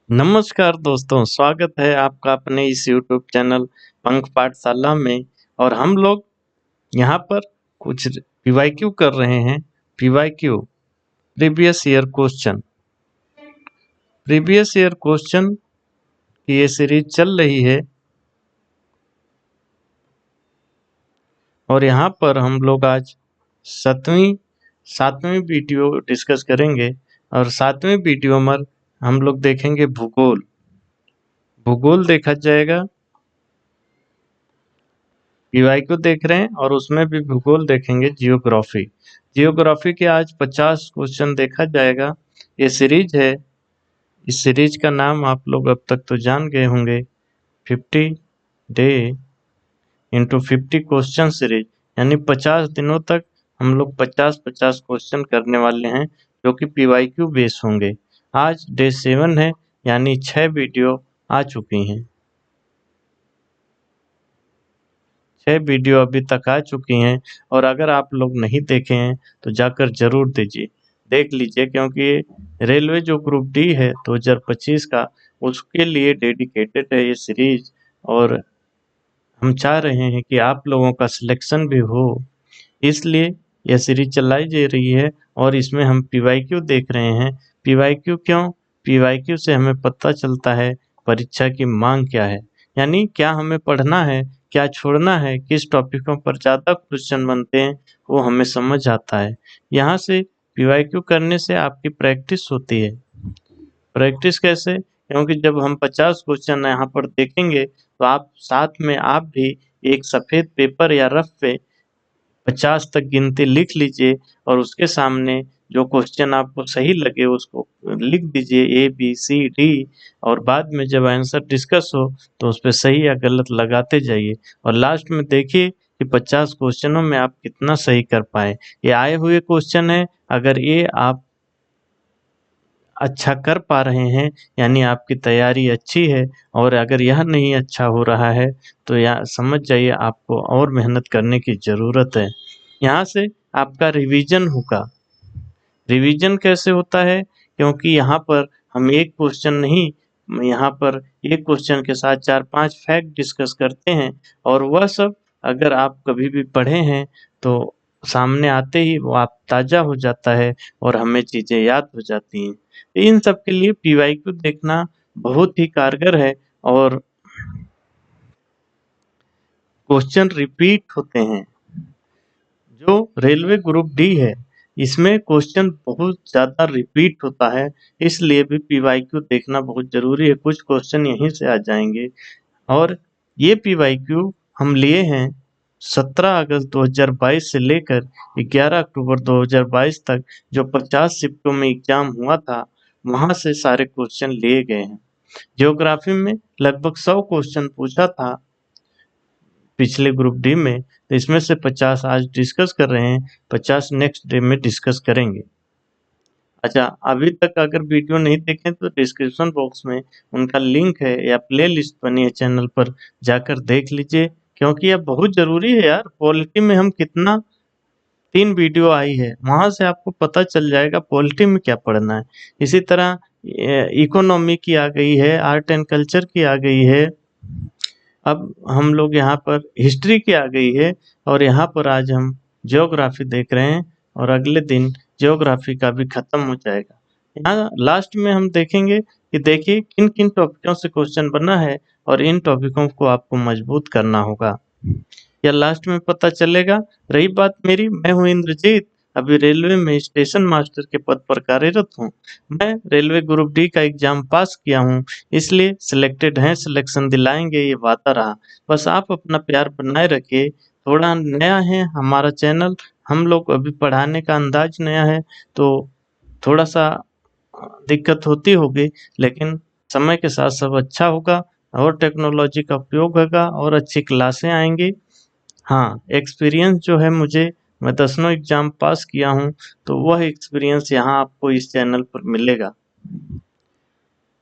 नमस्कार दोस्तों, स्वागत है आपका अपने इस यूट्यूब चैनल पंख पाठशाला में। और हम लोग यहाँ पर कुछ पीवाईक्यू कर रहे हैं। PYQ previous year question. Previous year question की ये सीरीज चल रही है और यहाँ पर हम लोग आज सातवीं वीडियो डिस्कस करेंगे। और सातवीं वीडियो में हम लोग देखेंगे भूगोल। भूगोल देखा जाएगा। पीवाईक्यू देख रहे हैं और उसमें भी भूगोल देखेंगे। जियोग्राफी जियोग्राफी के आज 50 क्वेश्चन देखा जाएगा। ये सीरीज है। इस सीरीज का नाम आप लोग अब तक तो जान गए होंगे, 50 डे इंटू 50 क्वेश्चन सीरीज। यानी 50 दिनों तक हम लोग 50-50 क्वेश्चन करने वाले हैं, जो कि पीवाईक्यू बेस होंगे। आज डे 7 है, यानी 6 वीडियो आ चुकी हैं। 6 वीडियो अभी तक आ चुकी हैं। और अगर आप लोग नहीं देखे हैं तो जाकर जरूर देख लीजिए, क्योंकि रेलवे जो ग्रुप डी है 2025 का, उसके लिए डेडिकेटेड है ये सीरीज। और हम चाह रहे हैं कि आप लोगों का सिलेक्शन भी हो, इसलिए यह सीरीज चलाई जा रही है। और इसमें हम पीवाईक्यू देख रहे हैं। पीवाईक्यू क्यों? पीवाईक्यू से हमें पता चलता है परीक्षा की मांग क्या है, यानी क्या हमें पढ़ना है, क्या छोड़ना है, किस टॉपिकों पर ज़्यादा क्वेश्चन बनते हैं, वो हमें समझ आता है। यहाँ से पीवाईक्यू करने से आपकी प्रैक्टिस होती है। प्रैक्टिस कैसे? क्योंकि जब हम 50 क्वेश्चन यहाँ पर देखेंगे तो आप साथ में आप भी एक सफ़ेद पेपर या रफ पे 50 तक गिनती लिख लीजिए और उसके सामने जो क्वेश्चन आपको सही लगे उसको लिख दीजिए, ए बी सी डी। और बाद में जब आंसर डिस्कस हो तो उस पे सही या गलत लगाते जाइए। और लास्ट में देखिए कि 50 क्वेश्चनों में आप कितना सही कर पाए। ये आए हुए क्वेश्चन है, अगर ये आप अच्छा कर पा रहे हैं यानी आपकी तैयारी अच्छी है। और अगर यह नहीं अच्छा हो रहा है तो या समझ जाइए आपको और मेहनत करने की ज़रूरत है। यहाँ से आपका रिवीजन होगा। रिवीजन कैसे होता है? क्योंकि यहाँ पर हम एक क्वेश्चन नहीं, यहाँ पर एक क्वेश्चन के साथ 4-5 फैक्ट डिस्कस करते हैं। और वह सब अगर आप कभी भी पढ़े हैं तो सामने आते ही वो आप ताज़ा हो जाता है और हमें चीज़ें याद हो जाती हैं। इन सब के लिए पीवाईक्यू देखना बहुत ही कारगर है। और क्वेश्चन रिपीट होते हैं। जो रेलवे ग्रुप डी है, इसमें क्वेश्चन बहुत ज़्यादा रिपीट होता है, इसलिए भी पीवाईक्यू देखना बहुत ज़रूरी है। कुछ क्वेश्चन यहीं से आ जाएंगे। और ये पीवाईक्यू हम लिए हैं 17 अगस्त 2022 से लेकर 11 अक्टूबर 2022 तक, जो 50 शिफ्टों में एग्जाम हुआ था, वहाँ से सारे क्वेश्चन लिए गए हैं। ज्योग्राफी में लगभग 100 क्वेश्चन पूछा था पिछले ग्रुप डी में, तो इसमें से 50 आज डिस्कस कर रहे हैं, 50 नेक्स्ट डे में डिस्कस करेंगे। अच्छा, अभी तक अगर वीडियो नहीं देखें तो डिस्क्रिप्शन बॉक्स में उनका लिंक है या प्लेलिस्ट बनी है चैनल पर, जाकर देख लीजिए। क्योंकि यह बहुत ज़रूरी है यार। पॉलिटी में हम कितना 3 वीडियो आई है, वहाँ से आपको पता चल जाएगा पॉलिटी में क्या पढ़ना है। इसी तरह इकोनॉमी की आ गई है, आर्ट एंड कल्चर की आ गई है, अब हम लोग यहाँ पर हिस्ट्री की आ गई है। और यहाँ पर आज हम ज्योग्राफी देख रहे हैं और अगले दिन ज्योग्राफी का भी खत्म हो जाएगा। यहाँ लास्ट में हम देखेंगे कि देखिए किन किन टॉपिकों से क्वेश्चन बना है और इन टॉपिकों को आपको मजबूत करना होगा, या लास्ट में पता चलेगा। रही बात मेरी, मैं हूँ इंद्रजीत, अभी रेलवे में स्टेशन मास्टर के पद पर कार्यरत हूँ। मैं रेलवे ग्रुप डी का एग्जाम पास किया हूँ, इसलिए सिलेक्टेड हैं, सिलेक्शन दिलाएंगे, ये वादा रहा। बस आप अपना प्यार बनाए रखिए। थोड़ा नया है हमारा चैनल, हम लोग अभी पढ़ाने का अंदाज नया है, तो थोड़ा सा दिक्कत होती होगी, लेकिन समय के साथ सब अच्छा होगा और टेक्नोलॉजी का उपयोग होगा और अच्छी क्लासें आएंगी। हाँ, एक्सपीरियंस जो है मुझे, मैं 10नों एग्ज़ाम पास किया हूँ, तो वह एक्सपीरियंस यहाँ आपको इस चैनल पर मिलेगा।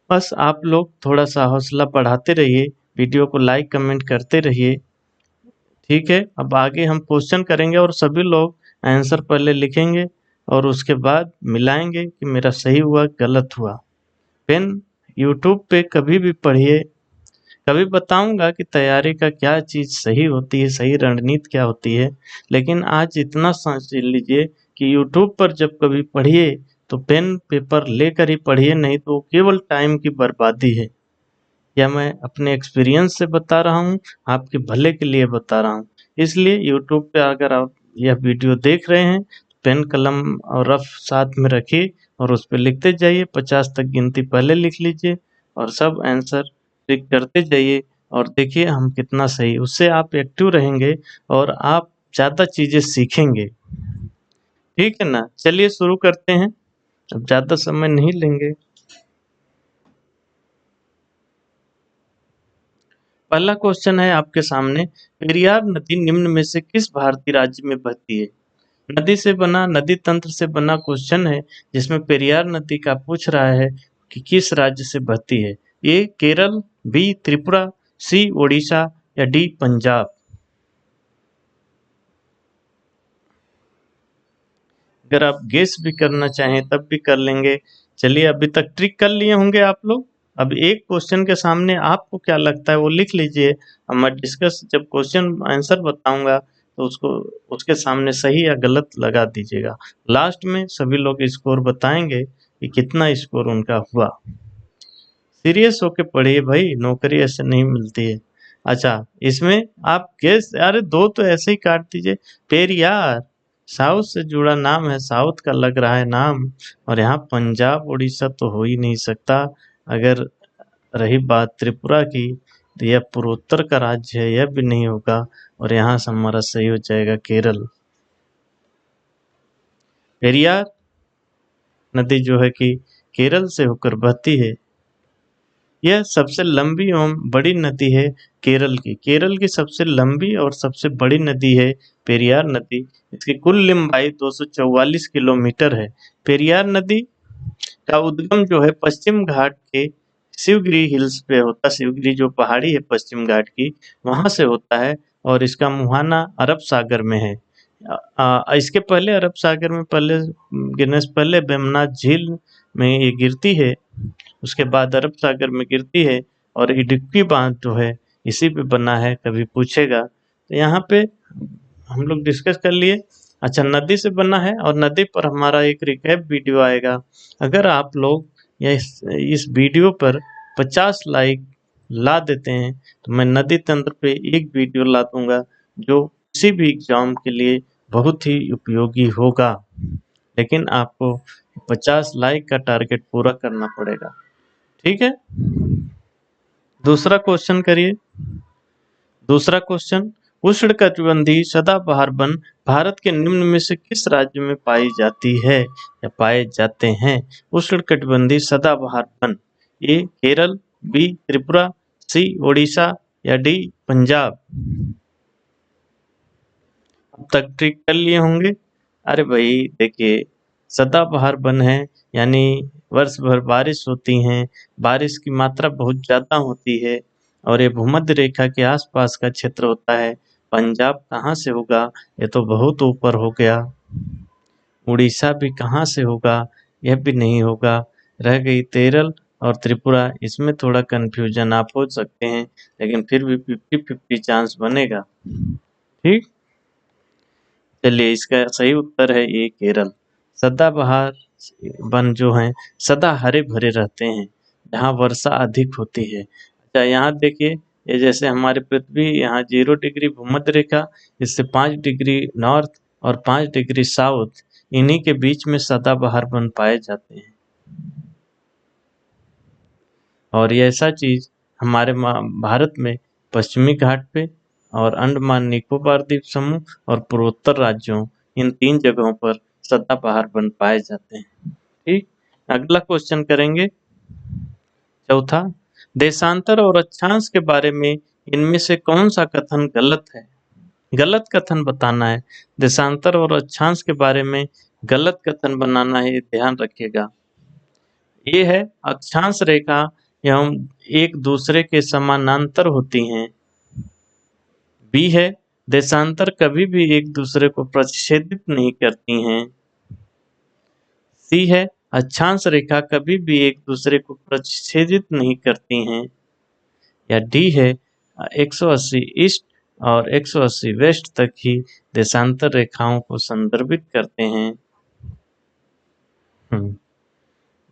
बस आप लोग थोड़ा-सा हौसला बढ़ाते रहिए, वीडियो को लाइक कमेंट करते रहिए, ठीक है? अब आगे हम क्वेश्चन करेंगे और सभी लोग आंसर पहले लिखेंगे और उसके बाद मिलाएँगे कि मेरा सही हुआ, गलत हुआ। पेन यूट्यूब पे कभी भी पढ़िए, कभी बताऊंगा कि तैयारी का क्या चीज़ सही होती है, सही रणनीति क्या होती है, लेकिन आज इतना समझ लीजिए कि यूट्यूब पर जब कभी पढ़िए तो पेन पेपर लेकर ही पढ़िए, नहीं तो केवल टाइम की बर्बादी है। या मैं अपने एक्सपीरियंस से बता रहा हूँ, आपके भले के लिए बता रहा हूँ। इसलिए यूट्यूब पे अगर आप यह वीडियो देख रहे हैं, पेन कलम और रफ साथ में रखिए और उस पे लिखते जाइए, 50 तक गिनती पहले लिख लीजिए और सब आंसर टिक करते जाइए और देखिए हम कितना सही, उससे आप एक्टिव रहेंगे और आप ज़्यादा चीज़ें सीखेंगे। ठीक है ना? चलिए शुरू करते हैं, अब ज़्यादा समय नहीं लेंगे। पहला क्वेश्चन है आपके सामने, पेरियार नदी निम्न में से किस भारतीय राज्य में बहती है? नदी से बना, नदी तंत्र से बना क्वेश्चन है, जिसमें पेरियार नदी का पूछ रहा है कि किस राज्य से बहती है। ए केरल, बी त्रिपुरा, सी ओडिशा या डी पंजाब। अगर आप गेस भी करना चाहें तब भी कर लेंगे। चलिए, अभी तक ट्रिक कर लिए होंगे आप लोग। अब एक क्वेश्चन के सामने आपको क्या लगता है वो लिख लीजिए, अब मैं डिस्कस जब क्वेश्चन आंसर बताऊंगा तो उसको उसके सामने सही या गलत लगा दीजिएगा। लास्ट में सभी लोग स्कोर बताएंगे कि कितना स्कोर उनका हुआ। सीरियस होके पढ़िए भाई, नौकरी ऐसे नहीं मिलती है। अच्छा, इसमें आप गेस, अरे दो तो ऐसे ही काट दीजिए। पेरियार साउथ से जुड़ा नाम है, साउथ का लग रहा है नाम, और यहाँ पंजाब उड़ीसा तो हो ही नहीं सकता। अगर रही बात त्रिपुरा की तो यह पूर्वोत्तर का राज्य है, यह भी नहीं होगा, और यहाँ से हमारा सही हो जाएगा केरल। पेरियार नदी जो है कि केरल से होकर बहती है। यह सबसे लंबी एवं बड़ी नदी है केरल की। केरल की सबसे लंबी और सबसे बड़ी नदी है पेरियार नदी। इसकी कुल लंबाई 244 किलोमीटर है। पेरियार नदी का उद्गम जो है पश्चिम घाट के शिवगिरी हिल्स पे होता है। शिवगिरी जो पहाड़ी है पश्चिम घाट की, वहां से होता है, और इसका मुहाना अरब सागर में है। इसके पहले अरब सागर में पहले गिरने से पहले वेमनाथ झील में ये गिरती है, उसके बाद अरब सागर में गिरती है, और इडुक्की बांध जो है इसी पे बना है, कभी पूछेगा तो यहाँ पे हम लोग डिस्कस कर लिए। अच्छा, नदी से बना है और नदी पर हमारा एक रिकैप वीडियो आएगा। अगर आप लोग या इस वीडियो पर 50 लाइक ला देते हैं तो मैं नदी तंत्र पे एक वीडियो ला दूंगा जो किसी भी एग्जाम के लिए बहुत ही उपयोगी होगा। लेकिन आपको 50 लाइक का टारगेट पूरा करना पड़ेगा। ठीक है, दूसरा क्वेश्चन करिए। दूसरा क्वेश्चन, उष्णकटिबंधीय सदाबहार वन भारत के निम्न में से किस राज्य में पाई जाती है या पाए जाते हैं? उष्णकटिबंधीय सदाबहार वन, ए केरल, बी त्रिपुरा, सी ओडिशा या डी पंजाब। अब तक ट्रिक कर लिए होंगे। अरे भाई देखिए, सदाबहार वन है, यानी वर्ष भर बारिश होती है, बारिश की मात्रा बहुत ज़्यादा होती है, और ये भूमध्य रेखा के आसपास का क्षेत्र होता है। पंजाब कहाँ से होगा? ये तो बहुत ऊपर हो गया। उड़ीसा भी कहाँ से होगा? यह भी नहीं होगा। रह गई केरल और त्रिपुरा, इसमें थोड़ा कन्फ्यूजन आप हो सकते हैं, लेकिन फिर भी 50-50 चांस बनेगा। ठीक, चलिए इसका सही उत्तर है ये केरल। सदाबहार वन जो हैं सदा हरे भरे रहते हैं, जहाँ वर्षा अधिक होती है। अच्छा, यहाँ देखिए, ये जैसे हमारे पृथ्वी यहाँ 0 डिग्री भूमध्य रेखा, इससे 5 डिग्री नॉर्थ और 5 डिग्री साउथ, इन्हीं के बीच में सदाबहार वन पाए जाते हैं। और ये ऐसा चीज हमारे भारत में पश्चिमी घाट पे और अंडमान निकोबार द्वीप समूह और पूर्वोत्तर राज्यों, इन 3 जगहों पर सदाबहार वन पाए जाते हैं। ठीक, अगला क्वेश्चन करेंगे। चौथा, देशांतर और अक्षांश के बारे में इनमें से कौन सा कथन गलत है? गलत कथन बताना है। देशांतर और अक्षांश के बारे में गलत कथन बनाना है, ध्यान रखिएगा। ये है, अक्षांश रेखा एवं एक दूसरे के समानांतर होती हैं। बी है, देशांतर कभी भी एक दूसरे को प्रतिच्छेदित नहीं करती हैं। सी है, अक्षांश रेखा कभी भी एक दूसरे को प्रतिच्छेदित नहीं करती हैं। या डी है 180 ईस्ट और 180 वेस्ट तक ही देशांतर रेखाओं को संदर्भित करते हैं।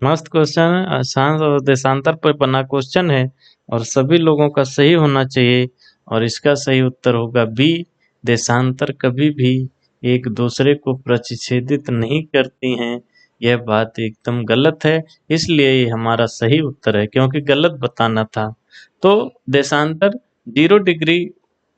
मस्त क्वेश्चन है, अक्षांश और देशांतर पर बना क्वेश्चन है और सभी लोगों का सही होना चाहिए और इसका सही उत्तर होगा बी। देशांतर कभी भी एक दूसरे को प्रतिच्छेदित नहीं करती हैं। यह बात एकदम गलत है, इसलिए ये हमारा सही उत्तर है, क्योंकि गलत बताना था। तो देशांतर 0 डिग्री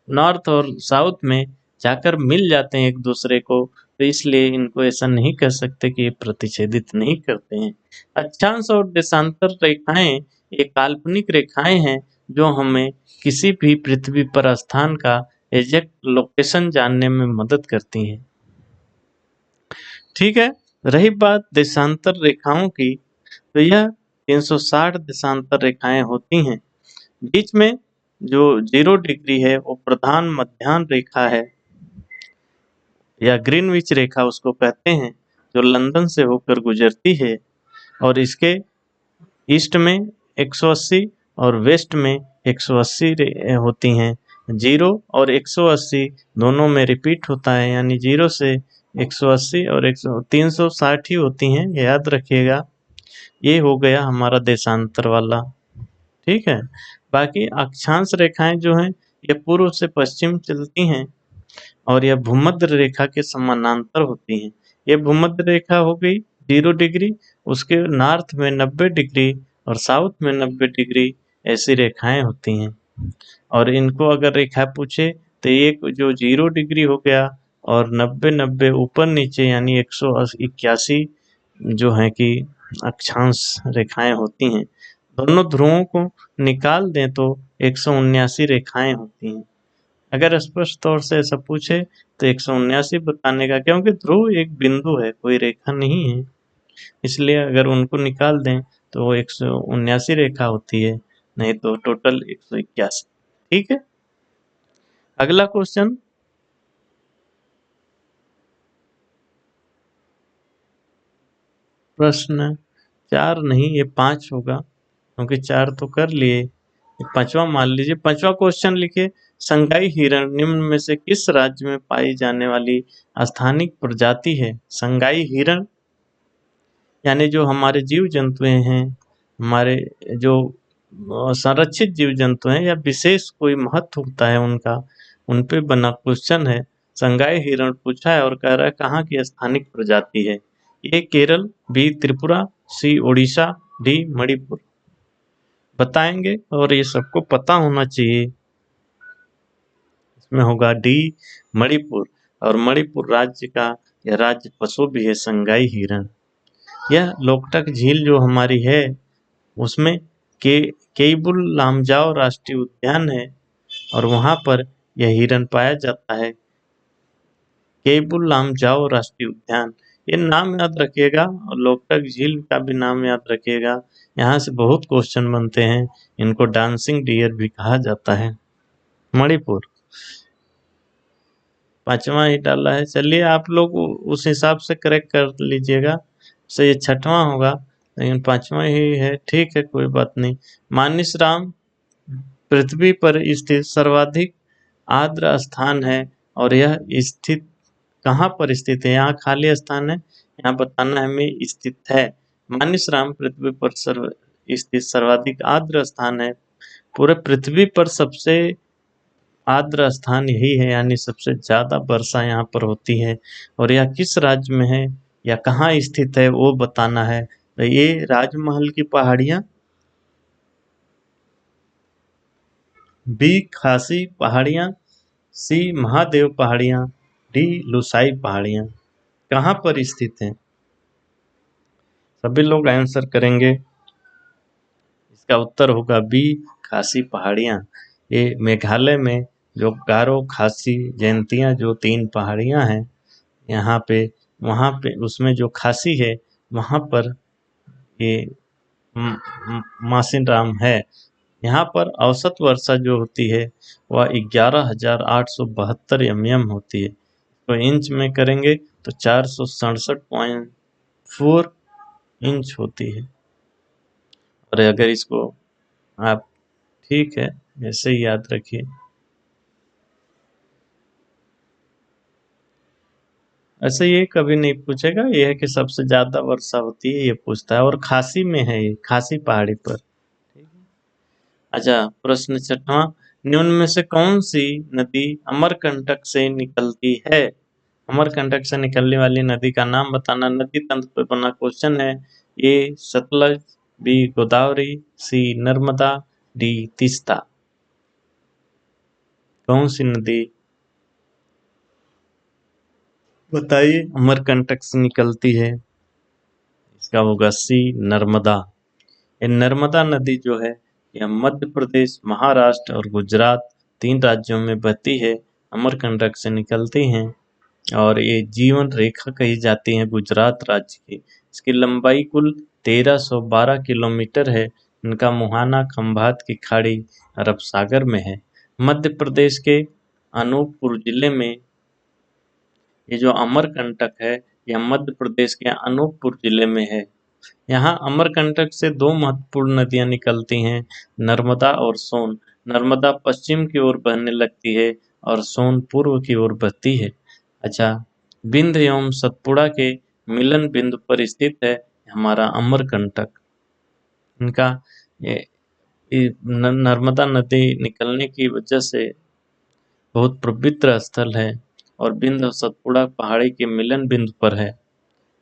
नॉर्थ और साउथ में जाकर मिल जाते हैं एक दूसरे को, तो इसलिए इनको ऐसा नहीं कह सकते कि ये प्रतिच्छेदित नहीं करते हैं। अक्षांश और देशांतर रेखाएं ये काल्पनिक रेखाएं हैं जो हमें किसी भी पृथ्वी पर स्थान का एग्जैक्ट लोकेशन जानने में मदद करती हैं। ठीक है, रही बात देशांतर रेखाओं की, तो यह 360 देशांतर रेखाएं होती हैं। बीच में जो 0 डिग्री है वो प्रधान मध्याह्न रेखा है या ग्रीनविच रेखा उसको कहते हैं, जो लंदन से होकर गुजरती है और इसके ईस्ट में 180 और वेस्ट में 180 होती हैं। 0 और 180 दोनों में रिपीट होता है, यानी 0 से 180 और 360 ही होती हैं, याद रखिएगा। ये हो गया हमारा देशांतर वाला। ठीक है, बाकी अक्षांश रेखाएं जो हैं ये पूर्व से पश्चिम चलती हैं और यह भूमध्य रेखा के समानांतर होती हैं। ये भूमध्य रेखा हो गई 0 डिग्री, उसके नॉर्थ में 90 डिग्री और साउथ में 90 डिग्री ऐसी रेखाएं होती हैं। और इनको अगर रेखा पूछे तो एक जो 0 डिग्री हो गया और 90-90 ऊपर नीचे यानी 181 जो है कि अक्षांश रेखाएं होती हैं। दोनों ध्रुवों को निकाल दें तो 179 रेखाएं होती हैं। अगर स्पष्ट तौर से ऐसा पूछे तो 179 बताने का, क्योंकि ध्रुव एक बिंदु है, कोई रेखा नहीं है, इसलिए अगर उनको निकाल दें तो वो 179 रेखा होती है, नहीं तो टोटल 181। ठीक है, अगला क्वेश्चन। प्रश्न 4 नहीं, ये 5 होगा, क्योंकि 4 तो कर लिए, 5वां मान लीजिए। 5वां क्वेश्चन लिखिए, संगाई हिरण निम्न में से किस राज्य में पाई जाने वाली स्थानिक प्रजाति है? संगाई हिरण यानी जो हमारे जीव जंतु हैं, हमारे जो संरक्षित जीव जंतु हैं या विशेष कोई महत्व होता है उनका, उन पे बना क्वेश्चन है। संगाई हिरण पूछा है और कह रहा है कहाँ की स्थानिक प्रजाति है? ए केरल, बी त्रिपुरा, सी उड़ीसा, डी मणिपुर। बताएंगे और ये सबको पता होना चाहिए। इसमें होगा डी मणिपुर, और मणिपुर राज्य का यह राज्य पशु भी है संगाई हिरण। यह लोकटक झील जो हमारी है उसमें केइबुल लामजाओ राष्ट्रीय उद्यान है और वहाँ पर यह हिरण पाया जाता है। केइबुल लामजाओ राष्ट्रीय उद्यान, ये नाम याद रखिएगा और लोकटक झील का भी नाम याद रखिएगा। यहाँ से बहुत क्वेश्चन बनते हैं, इनको डांसिंग डियर भी कहा जाता है। मणिपुर 5वां ही डाला है, चलिए आप लोग उस हिसाब से करेक्ट कर लीजिएगा। से ये 6वां होगा, लेकिन 5वां ही है। ठीक है, कोई बात नहीं। मानिसराम पृथ्वी पर स्थित सर्वाधिक आर्द्र स्थान है और यह स्थित कहाँ पर स्थित है? यहाँ खाली स्थान है, यहाँ बताना है हमें स्थित है। मानिसराम पृथ्वी पर स्थित सर्वाधिक आर्द्र स्थान है। पूरे पृथ्वी पर सबसे आर्द्र स्थान यही है, यानी सबसे ज्यादा वर्षा यहाँ पर होती है। और यह किस राज्य में है या कहाँ स्थित है वो बताना है। तो ये राजमहल की पहाड़ियाँ, बी खासी पहाड़ियाँ, सी महादेव पहाड़ियाँ, डी लुसाई पहाड़ियाँ। कहाँ पर स्थित हैं? सभी लोग आंसर करेंगे। इसका उत्तर होगा बी खासी पहाड़ियाँ। ये मेघालय में जो गारो खासी जयंतियाँ जो 3 पहाड़ियाँ हैं यहाँ पे, वहाँ पे उसमें जो खासी है वहाँ पर ये मासिनराम है। यहाँ पर औसत वर्षा जो होती है वह 11,872 mm होती है। तो इंच में करेंगे तो 467.4 इंच होती है। और अगर इसको आप ठीक है ऐसे ही याद रखिए। ऐसे ये कभी नहीं पूछेगा, ये है कि सबसे ज्यादा वर्षा होती है ये पूछता है, और खासी में है ये, खासी पहाड़ी पर। ठीक है। अच्छा, प्रश्न छठवां, निम्न में से कौन सी नदी अमरकंटक से निकलती है? अमरकंटक से निकलने वाली नदी का नाम बताना, नदी तंत्र पर बना क्वेश्चन है। ए सतलज, बी गोदावरी, सी नर्मदा, डी तीस्ता। कौन सी नदी बताइए अमरकंटक से निकलती है? इसका होगा सी नर्मदा। ये नर्मदा नदी जो है यह मध्य प्रदेश, महाराष्ट्र और गुजरात तीन राज्यों में बहती है, अमरकंटक से निकलती हैं। और ये जीवन रेखा कही जाती है गुजरात राज्य की। इसकी लंबाई कुल 1312 किलोमीटर है। इनका मुहाना खंभात की खाड़ी अरब सागर में है। मध्य प्रदेश के अनूपपुर जिले में ये जो अमरकंटक है, यह मध्य प्रदेश के अनूपपुर जिले में है। यहाँ अमरकंटक से दो महत्वपूर्ण नदियां निकलती हैं, नर्मदा और सोन। नर्मदा पश्चिम की ओर बहने लगती है और सोन पूर्व की ओर बहती है। अच्छा, विंध्य एवं सतपुड़ा के मिलन बिंदु पर स्थित है हमारा अमरकंटक। इनका ये नर्मदा नदी निकलने की वजह से बहुत पवित्र स्थल है, और विंध्य और सतपुड़ा पहाड़ी के मिलन बिंदु पर है।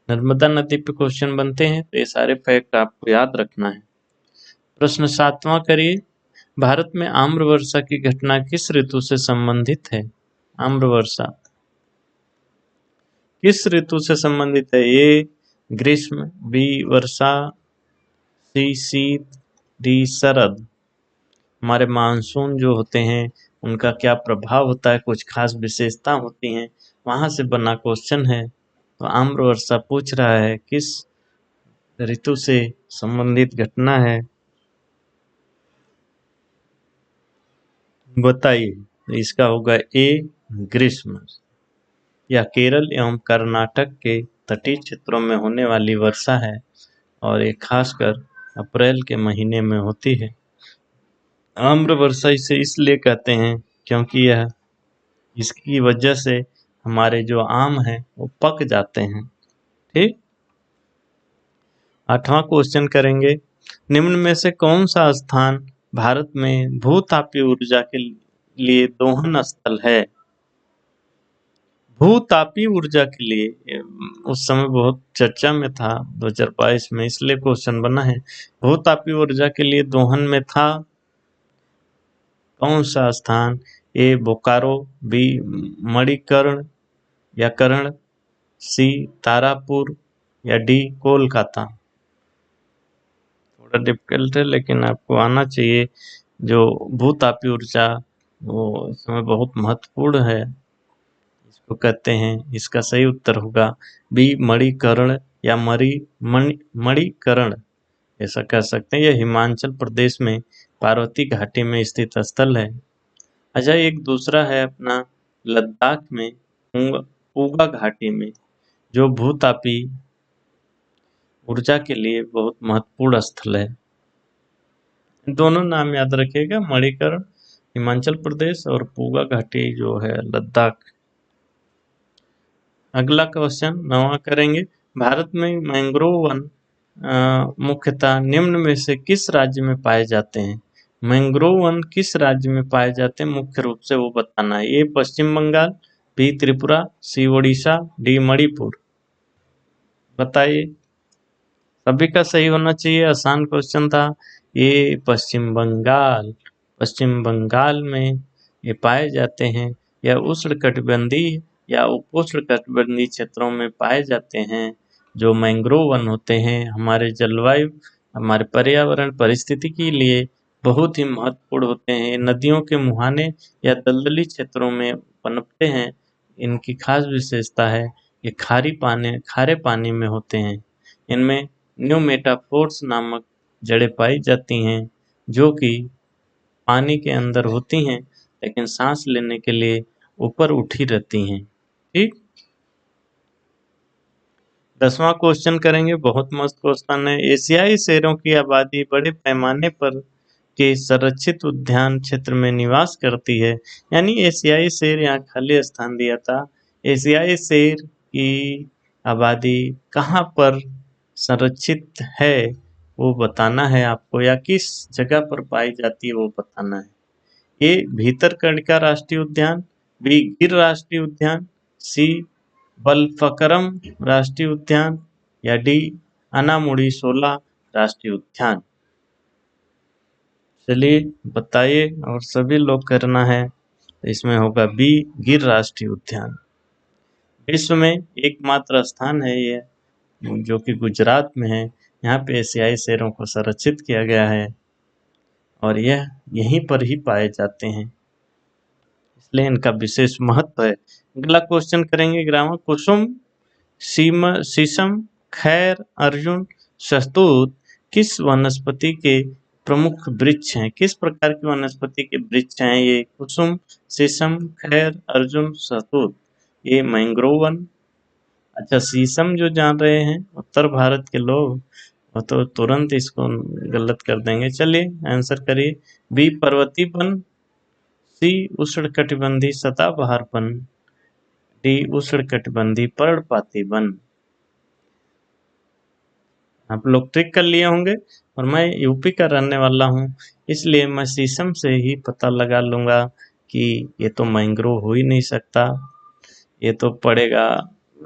नर्मदा नदी पे क्वेश्चन बनते हैं तो ये सारे फैक्ट आपको याद रखना है। प्रश्न सातवां करिए, भारत में आम्र वर्षा की घटना किस ऋतु से संबंधित है? आम्र वर्षा किस ऋतु से संबंधित है? ए ग्रीष्म, बी वर्षा, सी शीत, डी शरद। हमारे मानसून जो होते हैं उनका क्या प्रभाव होता है, कुछ खास विशेषता होती हैं, वहां से बना क्वेश्चन है। तो आम्र वर्षा पूछ रहा है किस ऋतु से संबंधित घटना है, बताइए। इसका होगा ए ग्रीष्म। यह केरल एवं कर्नाटक के तटीय क्षेत्रों में होने वाली वर्षा है, और ये खासकर अप्रैल के महीने में होती है। आम्र वर्षा इसे इसलिए कहते हैं क्योंकि यह इसकी वजह से हमारे जो आम हैं वो पक जाते हैं। ठीक। आठवां क्वेश्चन करेंगे, निम्न में से कौन सा स्थान भारत में भूतापीय ऊर्जा के लिए दोहन स्थल है? भूतापीय ऊर्जा के लिए उस समय बहुत चर्चा में था 2022 में, इसलिए क्वेश्चन बना है। भूतापीय ऊर्जा के लिए दोहन में था कौन सा स्थान? ए बोकारो, बी मणिकर्ण या कर्ण, सी तारापुर, या डी कोलकाता। थोड़ा डिफिकल्ट है लेकिन आपको आना चाहिए। जो भूतापीय ऊर्जा वो इसमें बहुत महत्वपूर्ण है, इसको कहते हैं। इसका सही उत्तर होगा बी मणिकर्ण या मणिकर्ण, ऐसा कह सकते हैं। यह हिमाचल प्रदेश में पार्वती घाटी में स्थित स्थल है। अच्छा, एक दूसरा है अपना लद्दाख में पूगा घाटी में, जो भूतापीय ऊर्जा के लिए बहुत महत्वपूर्ण स्थल है। दोनों नाम याद रखिएगा, मणिकर्ण हिमाचल प्रदेश और पूगा घाटी जो है लद्दाख। अगला क्वेश्चन 9वां करेंगे, भारत में मैंग्रोव वन मुख्यतः निम्न में से किस राज्य में पाए जाते हैं? मैंग्रोव वन किस राज्य में पाए जाते हैं मुख्य रूप से, वो बताना है। ए पश्चिम बंगाल, बी त्रिपुरा, सी ओडिशा, डी मणिपुर। बताइए। सभी का सही होना चाहिए, आसान क्वेश्चन था। ये पश्चिम बंगाल, पश्चिम बंगाल में ये पाए जाते हैं। यह उष्णकटिबंधीय या उपोष्णकटिबंधीय क्षेत्रों में पाए जाते हैं। जो मैंग्रोव वन होते हैं हमारे जलवायु, हमारे पर्यावरण परिस्थिति के लिए बहुत ही महत्वपूर्ण होते हैं। नदियों के मुहाने या दलदली क्षेत्रों में पनपते हैं। इनकी खास विशेषता है ये खारे पानी में होते हैं। इनमें न्यूमेटाफोर्स नामक जड़ें पाई जाती हैं, जो कि पानी के अंदर होती हैं लेकिन सांस लेने के लिए ऊपर उठी रहती हैं। ठीक। 10वां क्वेश्चन करेंगे, बहुत मस्त क्वेश्चन है। एशियाई शेरों की आबादी बड़े पैमाने पर के संरक्षित उद्यान क्षेत्र में निवास करती है। यानी एशियाई शेर, यहाँ खाली स्थान दिया था। एशियाई शेर की आबादी कहाँ पर संरक्षित है वो बताना है आपको, या किस जगह पर पाई जाती है वो बताना है। ए भीतरकनिका राष्ट्रीय उद्यान, बी गिर राष्ट्रीय उद्यान, सी बलफकरम राष्ट्रीय उद्यान, या डी अनामुड़ी शोला राष्ट्रीय उद्यान। चलिए बताइए, और सभी लोग करना है। तो इसमें होगा बी गिर राष्ट्रीय उद्यान। विश्व में एकमात्र स्थान है ये, जो कि गुजरात में है। यहाँ पे एशियाई शेरों को संरक्षित किया गया है और यह यहीं पर ही पाए जाते हैं, इसलिए इनका विशेष महत्व है। अगला क्वेश्चन करेंगे ग्रामर। कुसुम, शीशम, खैर, अर्जुन, शहतूत किस वनस्पति के प्रमुख वृक्ष हैं? किस प्रकार की वनस्पति के वृक्ष हैं ये? कुसुम, शीशम, खैर, अर्जुन, शहतूत। ये मैंग्रोव वन। अच्छा, शीशम जो जान रहे हैं उत्तर भारत के लोग, वो तो तुरंत इसको गलत कर देंगे। चलिए आंसर करिए। बी पर्वतीय वन, सी उष्णकटिबंधीय सदाबहार वन, डी उष्णकटिबंधीय पर्णपाती वन। आप लोग ट्रिक कर लिए होंगे, और मैं यूपी का रहने वाला हूँ, इसलिए मैं शीशम से ही पता लगा लूँगा कि ये तो मैंग्रोव हो ही नहीं सकता। ये तो पड़ेगा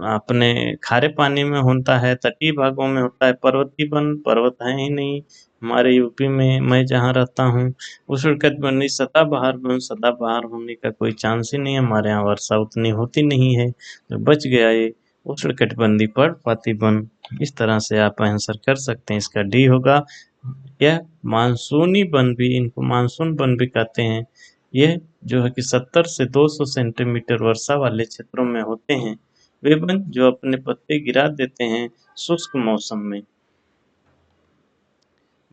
अपने खारे पानी में होता है, तटीय भागों में होता है। पर्वतीय वन, पर्वत है ही नहीं हमारे यूपी में, मैं जहाँ रहता हूँ। उष्णकटिबंधीय सदाबहार वन, सदाबहार होने का कोई चांस ही नहीं है, हमारे यहाँ वर्षा उतनी होती नहीं है, तो बच गया ये उष्णकटिबंधीय पर्णपाती वन। इस तरह से आप आंसर कर सकते हैं, इसका डी होगा। यह मानसूनी वन भी, इनको मानसून वन भी कहते हैं। यह जो है कि 70 से 200 सेंटीमीटर वर्षा वाले क्षेत्रों में होते हैं। वे वन जो अपने पत्ते गिरा देते हैं शुष्क मौसम में।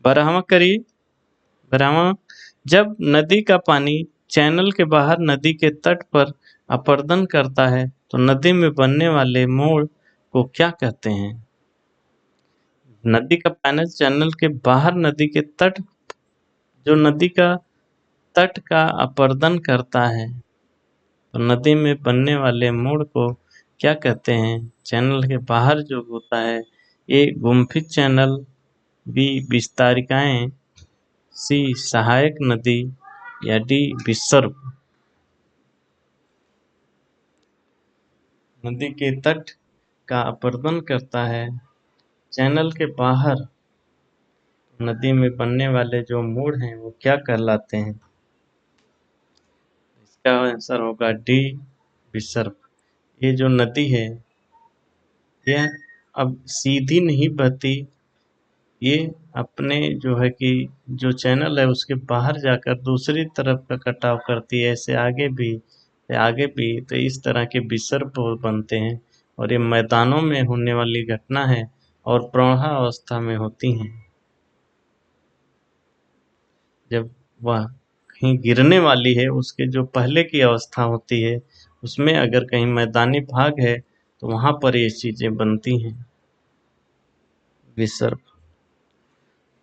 12वां करिए। 12वां, जब नदी का पानी चैनल के बाहर नदी के तट पर अपरदन करता है तो नदी में बनने वाले मोड़ को क्या कहते हैं? नदी का पानी चैनल के बाहर नदी के तट, जो नदी का तट का अपरदन करता है तो नदी में बनने वाले मोड़ को क्या कहते हैं? चैनल के बाहर जो होता है, ए गुम्फित चैनल, बी विस्तारिकाएं, सी सहायक नदी, या डी विसर्ग। नदी के तट का अपरदन करता है चैनल के बाहर, नदी में बनने वाले जो मोड़ हैं वो क्या कहलाते हैं? इसका आंसर होगा डी विसर्ग। ये जो नदी है यह अब सीधी नहीं बहती, ये अपने जो है कि जो चैनल है उसके बाहर जाकर दूसरी तरफ का कटाव करती है, ऐसे आगे भी। तो इस तरह के विसर्प बनते हैं, और ये मैदानों में होने वाली घटना है और प्रौढ़ावस्था में होती हैं। जब वह कहीं गिरने वाली है, उसके जो पहले की अवस्था होती है उसमें अगर कहीं मैदानी भाग है तो वहाँ पर ये चीज़ें बनती हैं, विसर्प।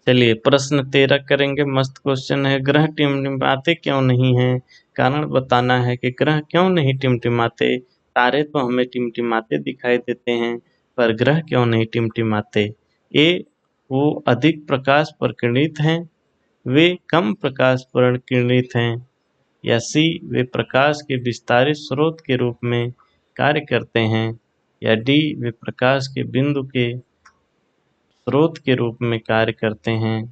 चलिए प्रश्न 13 करेंगे, मस्त क्वेश्चन है। ग्रह टिमटिमाते क्यों नहीं हैं? कारण बताना है कि ग्रह क्यों नहीं टिमटिमाते। तारे तो हमें टिमटिमाते दिखाई देते हैं, पर ग्रह क्यों नहीं टिमटिमाते? ए वो अधिक प्रकाश पर किरणित हैं, वे कम प्रकाश पर किरणित हैं, या सी वे प्रकाश के विस्तारित स्रोत के रूप में कार्य करते हैं, या डी वे प्रकाश के बिंदु के स्रोत के रूप में कार्य करते हैं।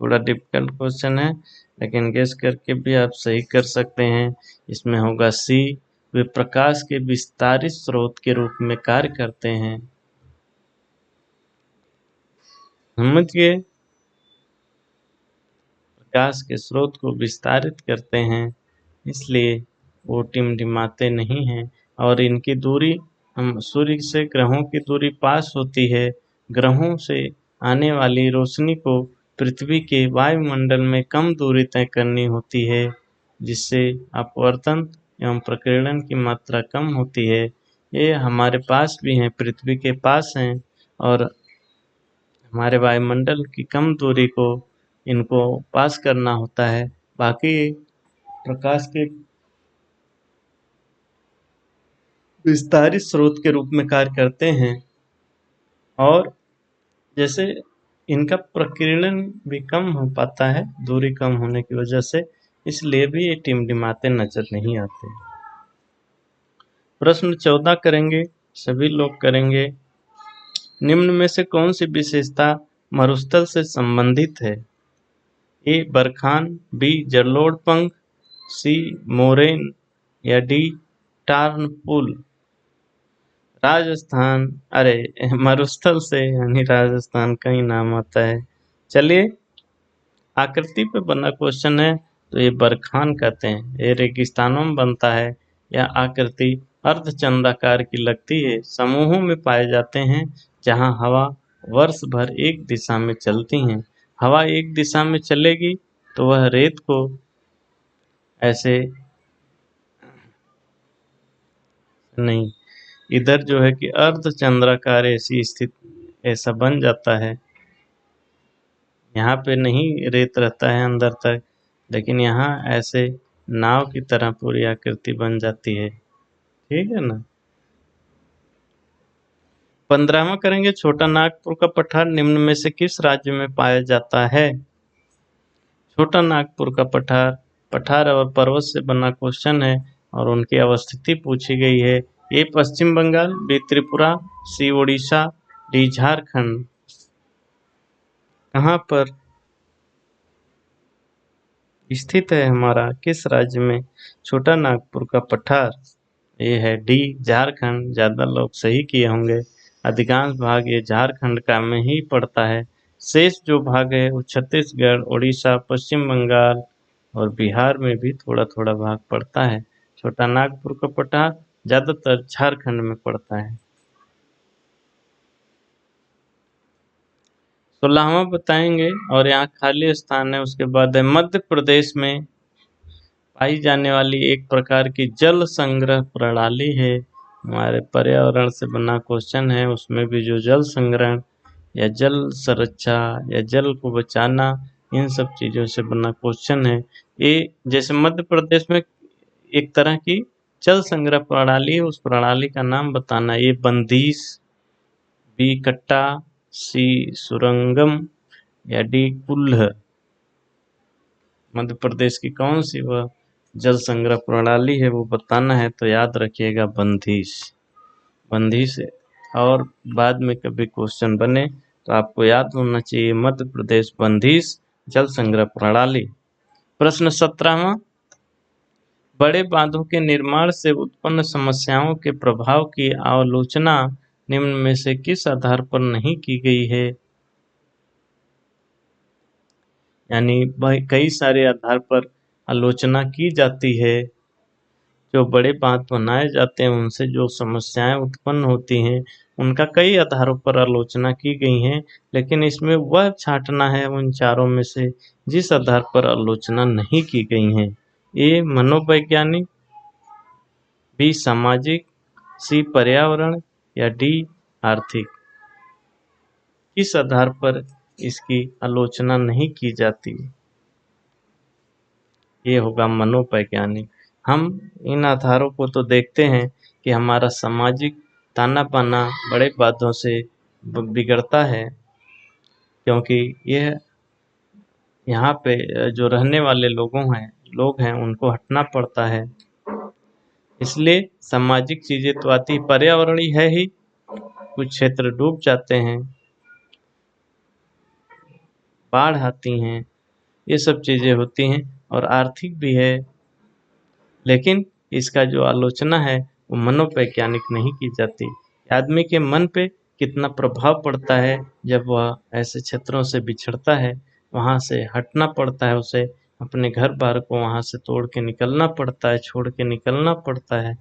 थोड़ा डिफिकल्ट क्वेश्चन है, लेकिन गेस करके भी आप सही कर सकते हैं। इसमें होगा सी वे प्रकाश के विस्तारित स्रोत के रूप में कार्य करते हैं। समझ गए? प्रकाश के स्रोत को विस्तारित करते हैं, इसलिए वो टिमटिमाते नहीं हैं। और इनकी दूरी, हम सूर्य से ग्रहों की दूरी पास होती है। ग्रहों से आने वाली रोशनी को पृथ्वी के वायुमंडल में कम दूरी तय करनी होती है, जिससे अपवर्तन एवं प्रकीर्णन की मात्रा कम होती है। ये हमारे पास भी हैं, पृथ्वी के पास हैं और हमारे वायुमंडल की कम दूरी को इनको पास करना होता है। बाकी प्रकाश के विस्तारित स्रोत के रूप में कार्य करते हैं और जैसे इनका प्रकीर्णन भी कम हो पाता है दूरी कम होने की वजह से, इसलिए भी ये टिमटिमाते नजर नहीं आते। प्रश्न 14 करेंगे, सभी लोग करेंगे। निम्न में से कौन सी विशेषता मरुस्थल से संबंधित है? ए बरखान, बी जलोढ़ पंख, सी मोरेन या डी टार्नपुल। राजस्थान, अरे मरुस्थल से यानी राजस्थान का ही नाम आता है। चलिए, आकृति पे बना क्वेश्चन है तो ये बरखान कहते हैं। ये रेगिस्तानों में बनता है। यह आकृति अर्धचंद्राकार की लगती है, समूहों में पाए जाते हैं जहां हवा वर्ष भर एक दिशा में चलती है। हवा एक दिशा में चलेगी तो वह रेत को ऐसे नहीं, इधर जो है कि अर्धचंद्राकार ऐसी स्थिति ऐसा बन जाता है। यहाँ पे नहीं रेत रहता है अंदर तक, लेकिन यहाँ ऐसे नाव की तरह पूरी आकृति बन जाती है। ठीक है ना। 15वां करेंगे, छोटा नागपुर का पठार निम्न में से किस राज्य में पाया जाता है? छोटा नागपुर का पठार पठार और पर्वत से बना क्वेश्चन है और उनकी अवस्थिति पूछी गई है। ए पश्चिम बंगाल, बी त्रिपुरा, सी उड़ीसा, डी झारखंड। कहाँ पर स्थित है हमारा, किस राज्य में छोटा नागपुर का पठार? ये है डी झारखंड। ज्यादा लोग सही किए होंगे। अधिकांश भाग ये झारखंड का में ही पड़ता है। शेष जो भाग है वो छत्तीसगढ़, उड़ीसा, पश्चिम बंगाल और बिहार में भी थोड़ा थोड़ा भाग पड़ता है। छोटा नागपुर का पठार ज्यादातर झारखंड में पड़ता है। 16वां बताएंगे और यहाँ खाली स्थान है। उसके बाद है मध्य प्रदेश में पाई जाने वाली एक प्रकार की जल संग्रह प्रणाली है। हमारे पर्यावरण से बना क्वेश्चन है, उसमें भी जो जल संग्रहण या जल संरक्षण या जल को बचाना, इन सब चीज़ों से बना क्वेश्चन है। ये जैसे मध्य प्रदेश में एक तरह की जल संग्रह प्रणाली है, उस प्रणाली का नाम बताना। ये बंदिश, बी कट्टा, सी सुरंगम या डी कुल्ह। मध्य प्रदेश की कौन सी वह जल संग्रह प्रणाली है वो बताना है, तो याद रखिएगा बंदिश। बंदिश और बाद में कभी क्वेश्चन बने तो आपको याद होना चाहिए मध्य प्रदेश बंदिश जल संग्रह प्रणाली। प्रश्न 17वां, बड़े बांधों के निर्माण से उत्पन्न समस्याओं के प्रभाव की आलोचना निम्न में से किस आधार पर नहीं की गई है? यानी कई सारे आधार पर आलोचना की जाती है। जो बड़े बांध बनाए जाते हैं उनसे जो समस्याएं उत्पन्न होती हैं उनका कई आधारों पर आलोचना की गई है, लेकिन इसमें वह छांटना है उन चारों में से जिस आधार पर आलोचना नहीं की गई है। ए मनोवैज्ञानिक, बी सामाजिक, सी पर्यावरण या डी आर्थिक। किस आधार पर इसकी आलोचना नहीं की जाती? ये होगा मनोवैज्ञानिक। हम इन आधारों को तो देखते हैं कि हमारा सामाजिक ताना बाना बड़े बातों से बिगड़ता है, क्योंकि यह यहाँ पे जो रहने वाले लोग हैं उनको हटना पड़ता है। इसलिए सामाजिक चीजें तो आती, पर्यावरणीय है ही, कुछ क्षेत्र डूब जाते हैं, बाढ़ आती हैं, ये सब चीजें होती हैं। और आर्थिक भी है, लेकिन इसका जो आलोचना है वो मनोवैज्ञानिक नहीं की जाती। आदमी के मन पे कितना प्रभाव पड़ता है जब वह ऐसे क्षेत्रों से बिछड़ता है, वहाँ से हटना पड़ता है, उसे अपने घर बार को वहाँ से तोड़ के निकलना पड़ता है, छोड़ के निकलना पड़ता है,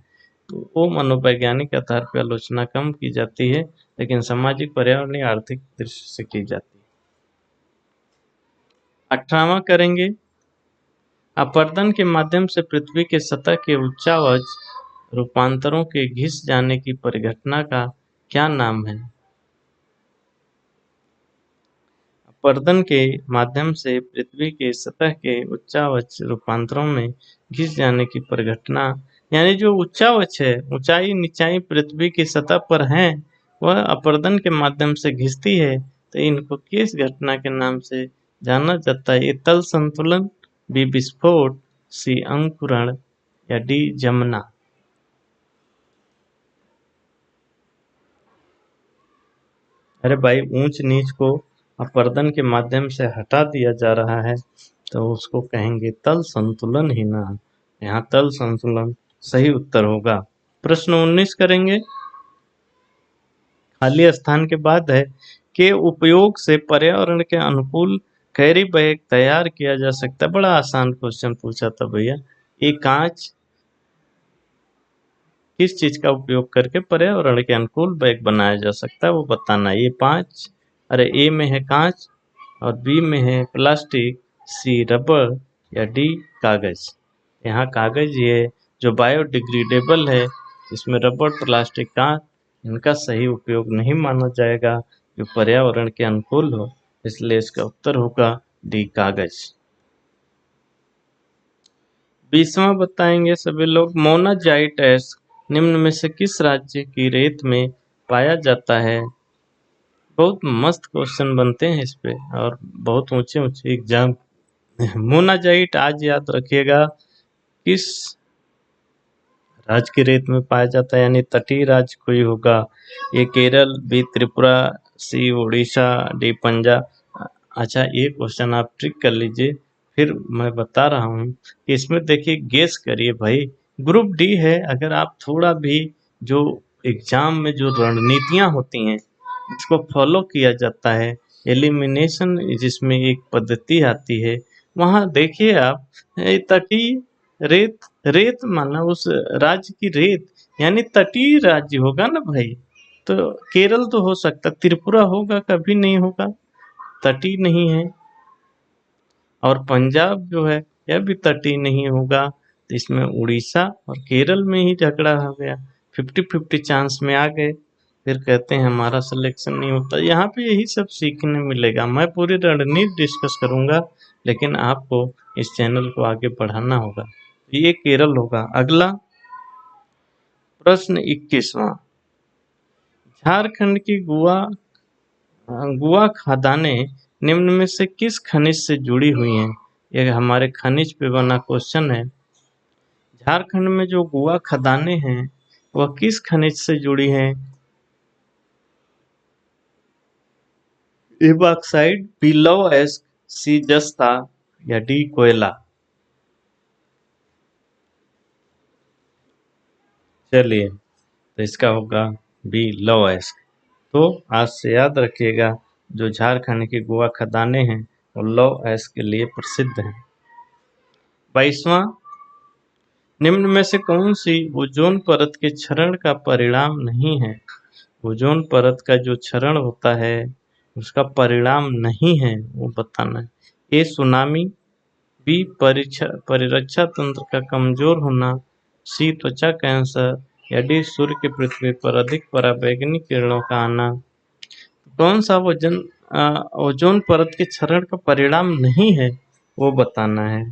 तो वो मनोवैज्ञानिक आधार पर आलोचना कम की जाती है, लेकिन सामाजिक, पर्यावरणीय, आर्थिक दृष्टि से की जाती है। 18वां करेंगे, अपरदन के माध्यम से पृथ्वी के सतह के उच्चावच रूपांतरों के घिस जाने की परिघटना का क्या नाम है? अपरदन के माध्यम से पृथ्वी के सतह के उच्चावच रूपांतरों में घिस जाने की परिघटना, यानी जो उच्चावच है, ऊंचाई नीचाई पृथ्वी की सतह पर है, वह अपरदन के माध्यम से घिसती है। तो इनको किस घटना के नाम से जाना जाता है? ए तल संतुलन, बी विस्फोट, सी अंकुरण या डी जमना। अरे भाई, ऊंच नीच को अपरदन के माध्यम से हटा दिया जा रहा है तो उसको कहेंगे तल संतुलन ही ना। यहाँ तल संतुलन सही उत्तर होगा। प्रश्न 19 करेंगे। खाली स्थान के बाद है के उपयोग से पर्यावरण के अनुकूल कैरी बैग तैयार किया जा सकता है। बड़ा आसान क्वेश्चन पूछा था भैया। ये कांच किस चीज का उपयोग करके पर्यावरण के अनुकूल बैग बनाया जा सकता है, वो बताना है। ये 5, अरे ए में है कांच, और बी में है प्लास्टिक, सी रबर या डी कागज। यहाँ कागज ये जो बायोडिग्रेडेबल है, इसमें रबर प्लास्टिक कांच इनका सही उपयोग नहीं माना जाएगा जो पर्यावरण के अनुकूल हो, इसलिए इसका उत्तर होगा डी कागज। 20वां बताएंगे सभी लोग। मोनाजाइट निम्न में से किस राज्य की रेत में पाया जाता है? बहुत मस्त क्वेश्चन बनते हैं इस पे और बहुत ऊंचे ऊंचे एग्जाम। मोनाजाइट आज याद रखिएगा किस राज्य की रेत में पाया जाता है, यानी तटीय राज्य कोई होगा। ए केरल, बी त्रिपुरा, सी उड़ीसा, डी पंजाब। अच्छा, ये क्वेश्चन आप ट्रिक कर लीजिए, फिर मैं बता रहा हूँ कि इसमें देखिए गेस करिए भाई। ग्रुप डी है। अगर आप थोड़ा भी जो एग्जाम में जो रणनीतियाँ होती हैं उसको फॉलो किया जाता है, एलिमिनेशन जिसमें एक पद्धति आती है, वहाँ देखिए आप तटीय रेत, रेत माना उस राज्य की रेत, यानी तटीय राज्य होगा ना भाई। तो केरल तो हो सकता, त्रिपुरा होगा, कभी नहीं होगा, तटीय नहीं है। और पंजाब जो है यह भी तटीय नहीं होगा। तो इसमें उड़ीसा और केरल में ही झगड़ा हो गया, 50-50 चांस में आ गए, फिर कहते हैं हमारा सिलेक्शन नहीं होता। यहाँ पे यही सब सीखने मिलेगा। मैं पूरी रणनीति डिस्कस करूंगा, लेकिन आपको इस चैनल को आगे बढ़ाना होगा। ये केरल होगा। अगला प्रश्न 21वां। झारखंड की गुआ खदानें निम्न में से किस खनिज से जुड़ी हुई हैं? यह हमारे खनिज पे बना क्वेश्चन है। झारखंड में जो गुआ खदानें हैं वह किस खनिज से जुड़ी हैं? ए बॉक्साइट, बी लौह अयस्क, सी जस्ता या डी कोयला। चलिए, तो इसका होगा बी लौह अयस्क। तो आज से याद रखिएगा, जो झारखंड की गोवा खदानें हैं वो लौह अयस्क के लिए प्रसिद्ध हैं। 22वां। निम्न में से कौन सी ओजोन परत के क्षरण का परिणाम नहीं है? ओजोन परत का जो क्षरण होता है उसका परिणाम नहीं है, वो बताना है। ए सुनामी, बी परिरक्षा तंत्र का कमजोर होना, सी त्वचा कैंसर या डी सूर्य की पृथ्वी पर अधिक पराबैंगनी किरणों का आना। कौन सा ओजोन परत के क्षरण का परिणाम नहीं है, वो बताना है।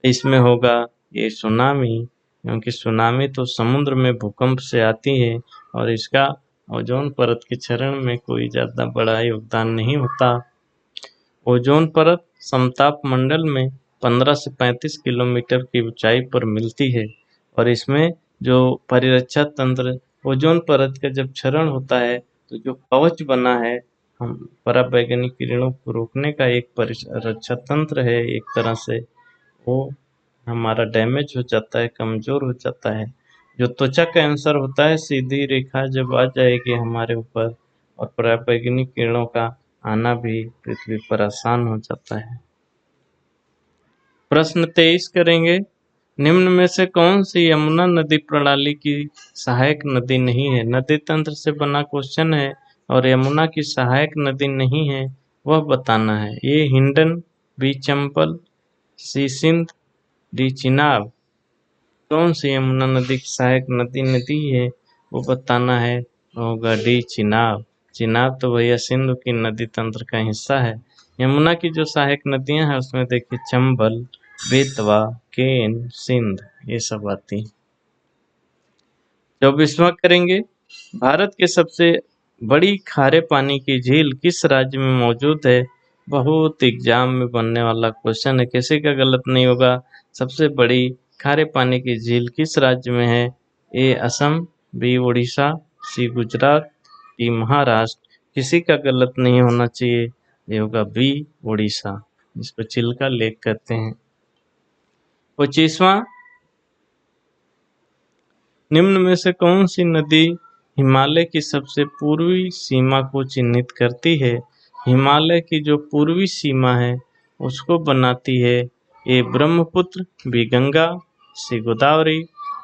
इसमें होगा ये सुनामी, क्योंकि सुनामी तो समुद्र में भूकंप से आती है और इसका ओजोन परत के क्षरण में कोई ज़्यादा बड़ा योगदान नहीं होता। ओजोन परत समताप मंडल में 15 से 35 किलोमीटर की ऊंचाई पर मिलती है और इसमें जो परिरक्षा तंत्र, ओजोन परत का जब क्षरण होता है तो जो कवच बना है, हम पराबैंगनी किरणों को रोकने का एक परिरक्षा तंत्र है, एक तरह से वो हमारा डैमेज हो जाता है, कमजोर हो जाता है। जो त्वचा कैंसर होता है, सीधी रेखा जब आ जाएगी हमारे ऊपर और पराबैंगनी किरणों का आना भी पृथ्वी पर आसान हो जाता है। प्रश्न 23 करेंगे। निम्न में से कौन सी यमुना नदी प्रणाली की सहायक नदी नहीं है? नदी तंत्र से बना क्वेश्चन है और यमुना की सहायक नदी नहीं है, वह बताना है। ये हिंडन, बी चंबल, सी सिंध, डी चिनाब। कौन सी यमुना नदी की सहायक नदी है वो बताना है, होगा डी चिनाब। चिनाब तो भैया सिंधु की नदी तंत्र का हिस्सा है। यमुना की जो सहायक नदियां हैं उसमें देखिए चंबल, बेतवा, केन, सिंध ये सब आती हैं। 24वां करेंगे, भारत के सबसे बड़ी खारे पानी की झील किस राज्य में मौजूद है। बहुत एग्जाम में बनने वाला क्वेश्चन है, किसी का गलत नहीं होगा। सबसे बड़ी खारे पानी की झील किस राज्य में है। ए असम, बी उड़ीसा, सी गुजरात, डी महाराष्ट्र। किसी का गलत नहीं होना चाहिए, ये होगा बी उड़ीसा, जिसको चिल्का लेक कहते हैं। 25वां, निम्न में से कौन सी नदी हिमालय की सबसे पूर्वी सीमा को चिन्हित करती है। हिमालय की जो पूर्वी सीमा है उसको बनाती है। ए ब्रह्मपुत्र, बी गंगा, सी गोदावरी,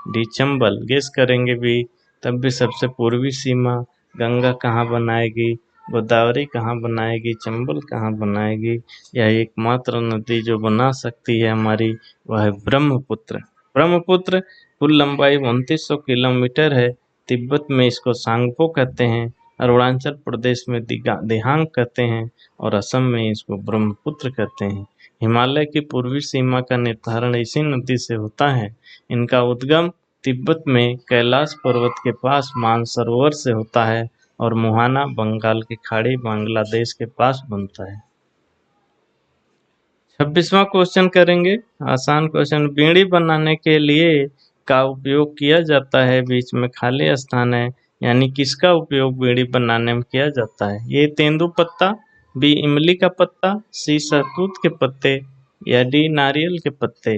डी चंबल। गेस करेंगे भी, तब भी सबसे पूर्वी सीमा गंगा कहाँ बनाएगी, गोदावरी कहाँ बनाएगी, चंबल कहाँ बनाएगी। यह एकमात्र नदी जो बना सकती है हमारी, वह है ब्रह्मपुत्र। ब्रह्मपुत्र कुल लंबाई 2900 किलोमीटर है। तिब्बत में इसको सांगपो कहते हैं, अरुणाचल प्रदेश में दिहांग कहते हैं और असम में इसको ब्रह्मपुत्र कहते हैं। हिमालय की पूर्वी सीमा का निर्धारण इसी नदी से होता है। इनका उद्गम तिब्बत में कैलाश पर्वत के पास मानसरोवर से होता है और मुहाना बंगाल की खाड़ी बांग्लादेश के पास बनता है। 26वां क्वेश्चन करेंगे, आसान क्वेश्चन। बीड़ी बनाने के लिए का उपयोग किया जाता है, बीच में खाली स्थान है, यानी किसका उपयोग बीड़ी बनाने में किया जाता है। ये तेंदू पत्ता, बी इमली का पत्ता, सी शहतूत के पत्ते या डी नारियल के पत्ते।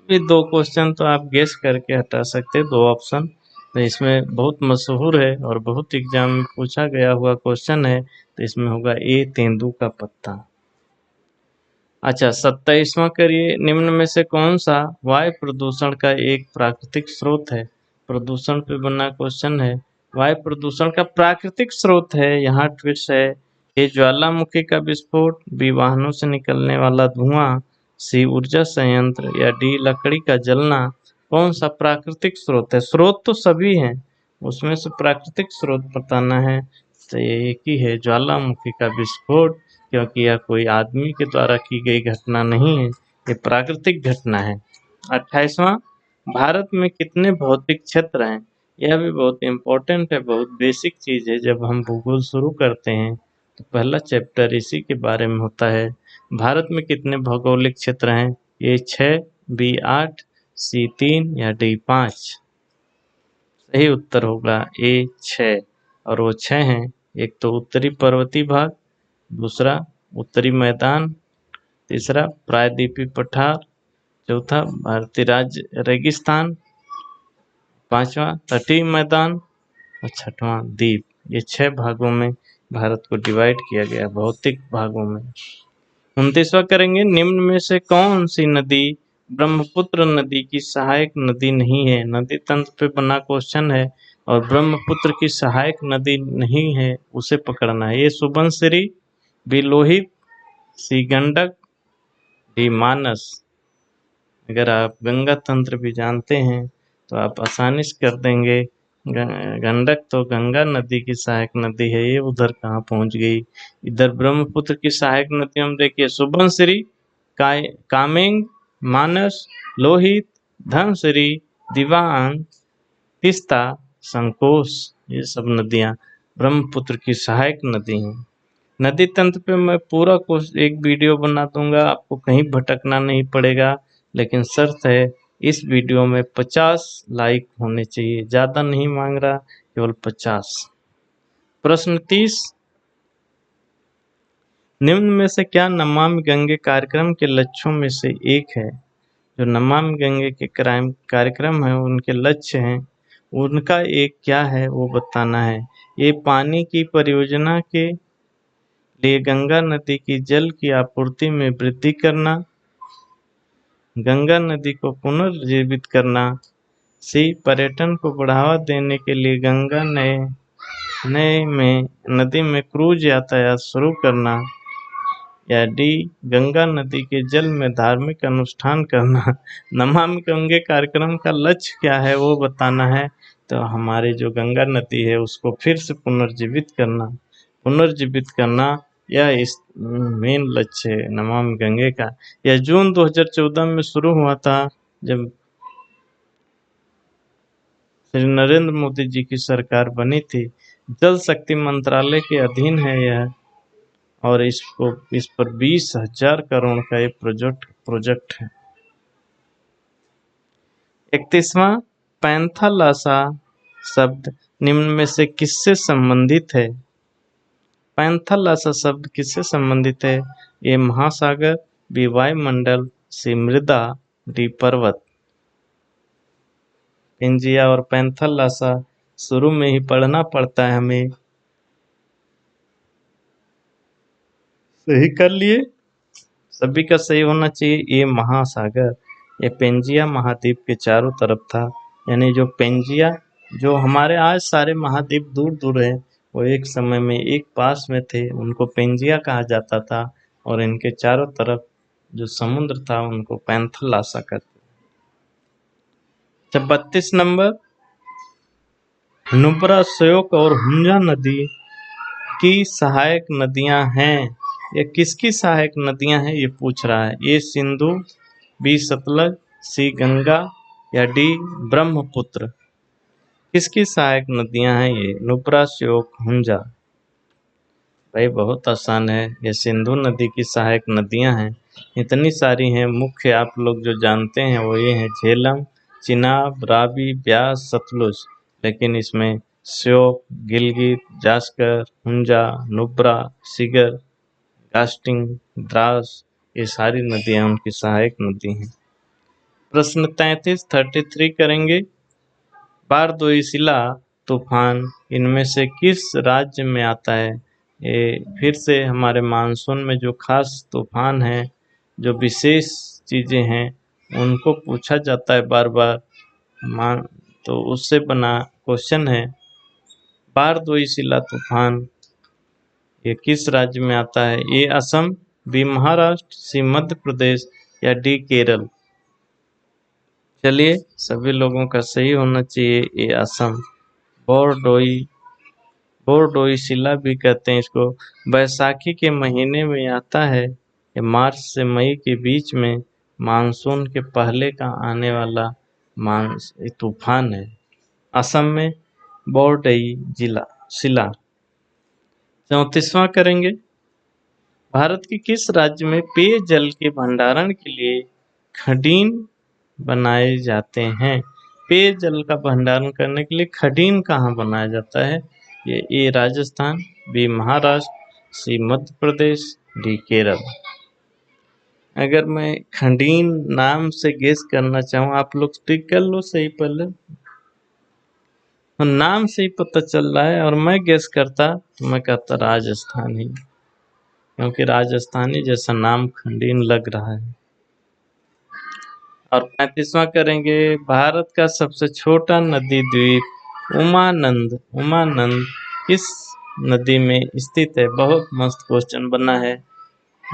ये दो क्वेश्चन तो आप गेस करके हटा सकते हैं, दो ऑप्शन। तो इसमें बहुत मशहूर है और बहुत एग्जाम में पूछा गया हुआ क्वेश्चन है, तो इसमें होगा ए तेंदू का पत्ता। अच्छा 27वां करिए, निम्न में से कौन सा वायु प्रदूषण का एक प्राकृतिक स्रोत है। प्रदूषण पे बना क्वेश्चन है। वायु प्रदूषण का प्राकृतिक स्रोत है, यहाँ ट्विस्ट है। ए ज्वालामुखी का विस्फोट, बी वाहनों से निकलने वाला धुआं, सी ऊर्जा संयंत्र या डी लकड़ी का जलना। कौन सा प्राकृतिक स्रोत है। स्रोत तो सभी हैं, उसमें से प्राकृतिक स्रोत बताना है। तो ये एक ही है, ज्वालामुखी का विस्फोट, क्योंकि यह कोई आदमी के द्वारा की गई घटना नहीं है, ये प्राकृतिक घटना है। 28वां, भारत में कितने भौतिक क्षेत्र हैं। यह भी बहुत इम्पोर्टेंट है, बहुत बेसिक चीज़ है। जब हम भूगोल शुरू करते हैं तो पहला चैप्टर इसी के बारे में होता है। भारत में कितने भौगोलिक क्षेत्र हैं। ए 6, बी 8, सी 3 या डी 5। सही उत्तर होगा ए 6, और वो 6 हैं। एक तो उत्तरी पर्वतीय भाग, दूसरा उत्तरी मैदान, तीसरा प्रायद्वीपीय पठार, चौथा भारतीय राज्य रेगिस्तान, पांचवा तटीय मैदान और छठवां द्वीप। ये 6 भागों में भारत को डिवाइड किया गया, भौतिक भागों में। 29वां करेंगे, निम्न में से कौन सी नदी ब्रह्मपुत्र नदी की सहायक नदी नहीं है। नदी तंत्र पे बना क्वेश्चन है और ब्रह्मपुत्र की सहायक नदी नहीं है उसे पकड़ना है। ये सुबनसिरी, बी लोहित, सी गंडक, डी मानस। अगर आप गंगा तंत्र भी जानते हैं तो आप आसानी से कर देंगे। गंडक तो गंगा नदी की सहायक नदी है, ये उधर कहाँ पहुंच गई। इधर ब्रह्मपुत्र की सहायक नदी हम देखिए सुबनसिरी, कामेंग, मानस, लोहित, धनसिरी, दिबांग, तीस्ता, संकोश, ये सब नदियां ब्रह्मपुत्र की सहायक नदी हैं। नदी तंत्र पे मैं पूरा कोर्स एक वीडियो बना दूंगा, आपको कहीं भटकना नहीं पड़ेगा, लेकिन शर्त है इस वीडियो में 50 लाइक होने चाहिए, ज़्यादा नहीं मांग रहा, केवल 50। प्रश्न 30, निम्न में से क्या नमामि गंगे कार्यक्रम के लक्ष्यों में से एक है। जो नमामि गंगे के कार्यक्रम है उनके लक्ष्य हैं, उनका एक क्या है वो बताना है। ये पानी की परियोजना के लिए गंगा नदी की जल की आपूर्ति में वृद्धि करना, गंगा नदी को पुनर्जीवित करना, सी पर्यटन को बढ़ावा देने के लिए गंगा नए में नदी में क्रूज यातायात शुरू करना, या डी गंगा नदी के जल में धार्मिक अनुष्ठान करना। नमामि गंगे कार्यक्रम का लक्ष्य क्या है वो बताना है। तो हमारी जो गंगा नदी है उसको फिर से पुनर्जीवित करना यह इस मेन लक्ष्य है नमामि गंगे का। यह जून 2014 में शुरू हुआ था, जब श्री नरेंद्र मोदी जी की सरकार बनी थी। जल शक्ति मंत्रालय के अधीन है यह, और इस पर 20,000 करोड़ का एक प्रोजेक्ट है। 31वां, पैंथालासा शब्द निम्न में से किससे संबंधित है? पैंथालासा शब्द किससे संबंधित है? ए महासागर, बी वायुमंडल, सी मृदा, डी पर्वत। पेंजिया और पैंथालासा शुरू में ही पढ़ना पड़ता है हमें। सही कर लिए, सभी का सही होना चाहिए। ये महासागर, ये पेंजिया महाद्वीप के चारों तरफ था। यानी जो पेंजिया, जो हमारे आज सारे महाद्वीप दूर दूर है, वो एक समय में एक पास में थे, उनको पेंजिया कहा जाता था। और इनके चारों तरफ जो समुद्र था उनको पैंथालासा कहते। 32 नंबर, नुब्रा, श्योक और हुंजा नदी की सहायक नदियां हैं। ये किसकी सहायक नदियां हैं ये पूछ रहा है। ए सिंधु, बी सतलज, सी गंगा, या डी ब्रह्मपुत्र। किसकी सहायक नदियां हैं ये? नुब्रा, श्योक, हुंजा। भाई बहुत आसान है, ये सिंधु नदी की सहायक नदियां हैं। इतनी सारी हैं, मुख्य आप लोग जो जानते हैं वो ये हैं: झेलम, चिनाब, रावी, ब्यास, सतलुज। लेकिन इसमें श्योक, गिलगित, जास्कर, हुंजा, नुब्रा, सिगर, कास्टिंग, द्रास, ये सारी नदियां उनकी सहायक नदी हैं। प्रश्न 33 करेंगे। बारदोई-सिला तूफान इनमें से किस राज्य में आता है? ये फिर से हमारे मानसून में जो खास तूफान है, जो विशेष चीजें हैं, उनको पूछा जाता है बार बार। तो उससे बना क्वेश्चन है, बारदोई-सिला तूफान ये किस राज्य में आता है? ए असम, बी महाराष्ट्र, सी मध्य प्रदेश, या डी केरल। चलिए, सभी लोगों का सही होना चाहिए। ये असम। बोरडोई-सिला भी कहते हैं इसको। बैसाखी के महीने में आता है। ये मार्च से मई के बीच में मानसून के पहले का आने वाला तूफान है। असम में बोरडोई-सिला। 34वां करेंगे। भारत के किस राज्य में पेयजल के भंडारण के लिए खडीन बनाए जाते हैं? पेयजल का भंडारण करने के लिए खडीन कहाँ बनाया जाता है? ये ए राजस्थान, बी महाराष्ट्र, सी मध्य प्रदेश, डी केरल। अगर मैं खडीन नाम से गेस करना चाहूँ, आप लोग टिक कर लो सही पहले। नाम से ही पता चल रहा है, और मैं गेस करता तो मैं कहता राजस्थान ही, क्योंकि राजस्थानी जैसा नाम खंडीन लग रहा है। और 35वां करेंगे। भारत का सबसे छोटा नदी द्वीप उमानंद किस नदी में स्थित है? बहुत मस्त क्वेश्चन बना है।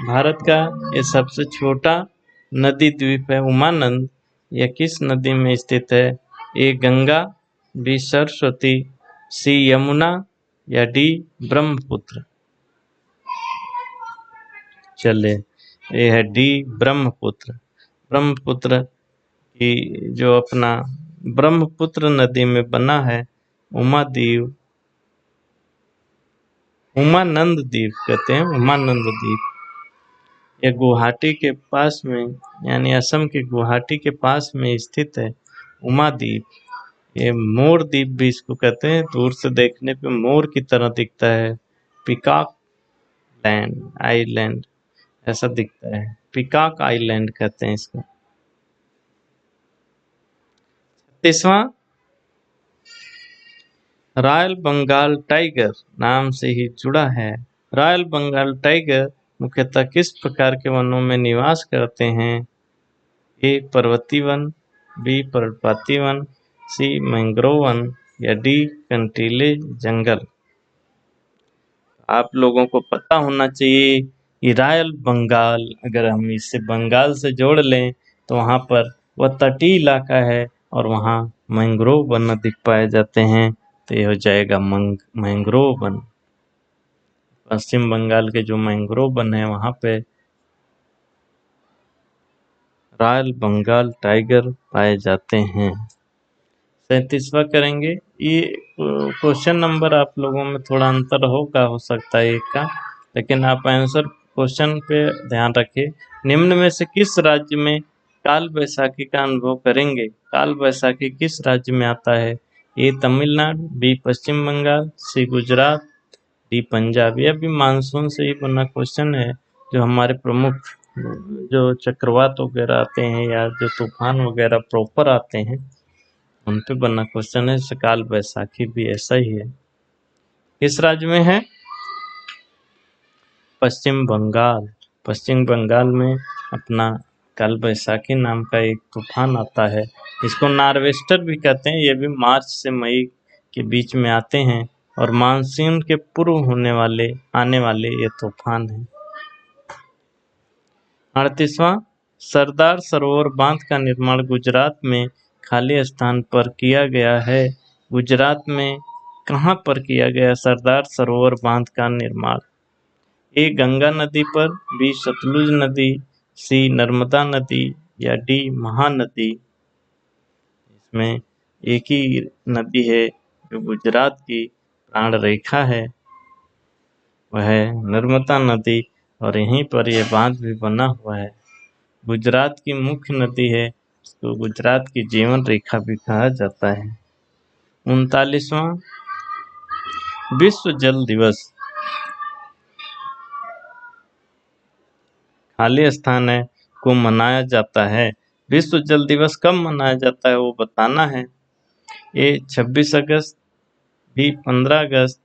भारत का ये सबसे छोटा नदी द्वीप है उमानंद। यह किस नदी में स्थित है? ए गंगा, बी सरस्वती, सी यमुना, या डी ब्रह्मपुत्र। चले, ये है डी ब्रह्मपुत्र। ब्रह्मपुत्र की जो अपना ब्रह्मपुत्र नदी में बना है उमानंद द्वीप कहते हैं, उमानंद द्वीप। ये गुवाहाटी के पास में, यानी असम के गुवाहाटी के पास में स्थित है उमा द्वीप। ये मोर द्वीप भी इसको कहते हैं, दूर से देखने पे मोर की तरह दिखता है। पिकॉक आइलैंड ऐसा दिखता है, पिकॉक आइलैंड कहते हैं इसको। 36वां, रॉयल बंगाल टाइगर नाम से ही जुड़ा है। रॉयल बंगाल टाइगर मुख्यतः किस प्रकार के वनों में निवास करते हैं? ए पर्वतीय वन, बी पर्णपाती वन, सी मैंग्रोव वन, या डी कंटीले जंगल। आप लोगों को पता होना चाहिए ये रॉयल बंगाल, अगर हम इसे बंगाल से जोड़ लें तो वहाँ पर वह तटीय इलाका है और वहाँ मैंग्रोव वन अधिक पाए जाते हैं, तो ये हो जाएगा मैंग्रोव वन। पश्चिम बंगाल के जो मैंग्रोव वन है वहाँ पे रॉयल बंगाल टाइगर पाए जाते हैं। 37वां करेंगे। ये क्वेश्चन नंबर आप लोगों में थोड़ा अंतर हो सकता है एक का, लेकिन आप आंसर क्वेश्चन पे ध्यान रखिए। निम्न में से किस राज्य में काल बैसाखी का अनुभव करेंगे? काल बैसाखी किस राज्य में आता है? ए तमिलनाडु, बी पश्चिम बंगाल, सी गुजरात, डी पंजाब। यह भी मानसून से ही बना क्वेश्चन है। जो हमारे प्रमुख जो चक्रवात वगैरह आते हैं या जो तूफान वगैरह प्रॉपर आते हैं उन पे बना क्वेश्चन है। काल बैसाखी भी ऐसा ही है। किस राज्य में है? पश्चिम बंगाल। पश्चिम बंगाल में अपना काल बैसाखी नाम का एक तूफान आता है। इसको नार्वेस्टर भी कहते हैं। ये भी मार्च से मई के बीच में आते हैं और मानसून के पूर्व आने वाले ये तूफान है। 38वां, सरदार सरोवर बांध का निर्माण गुजरात में खाली स्थान पर किया गया है। गुजरात में कहाँ पर किया गया सरदार सरोवर बांध का निर्माण? ए गंगा नदी पर, बी सतलुज नदी, सी नर्मदा नदी या डी महानदी। इसमें एक ही नदी है जो गुजरात की प्राण रेखा है, वह है नर्मदा नदी, और यहीं पर यह बांध भी बना हुआ है। गुजरात की मुख्य नदी है, इसको गुजरात की जीवन रेखा भी कहा जाता है। 39वां, विश्व जल दिवस खाली स्थान है को मनाया जाता है। विश्व जल दिवस कब मनाया जाता है वो बताना है। ए 26 अगस्त, बी 15 अगस्त,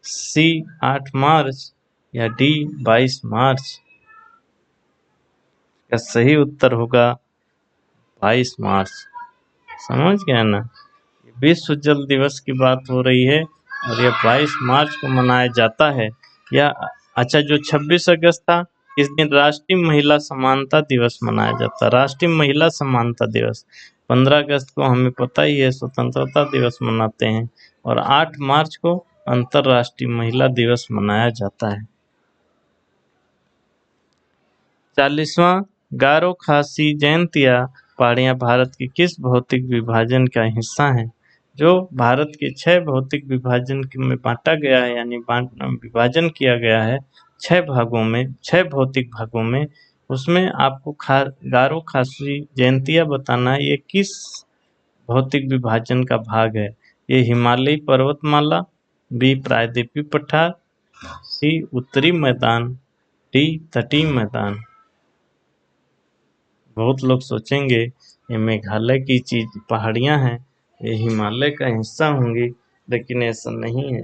सी 8 मार्च या डी 22 मार्च। का सही उत्तर होगा 22 मार्च। समझ गया ना? विश्व जल दिवस की बात हो रही है और यह 22 मार्च को मनाया जाता है। या अच्छा, जो 26 अगस्त था इस दिन राष्ट्रीय महिला समानता दिवस मनाया जाता है। राष्ट्रीय महिला समानता दिवस। 15 अगस्त को हमें पता ही है स्वतंत्रता दिवस मनाते हैं और 8 मार्च को अंतर्राष्ट्रीय महिला दिवस मनाया जाता है। 40वां, गारो खासी जयंतिया पहाड़ियाँ भारत के किस भौतिक विभाजन का हिस्सा हैं? जो भारत के 6 भौतिक विभाजन में बांटा गया है, यानी विभाजन किया गया है 6 भागों में, 6 भौतिक भागों में, उसमें आपको गारो खासी जयंतिया बताना है ये किस भौतिक विभाजन का भाग है। ये हिमालयी पर्वतमाला, बी प्रायद्वीपीय पठार, सी उत्तरी मैदान, डी तटीय मैदान। बहुत लोग सोचेंगे ये मेघालय की चीज पहाड़ियाँ हैं, ये हिमालय का हिस्सा होंगी, लेकिन ऐसा नहीं है।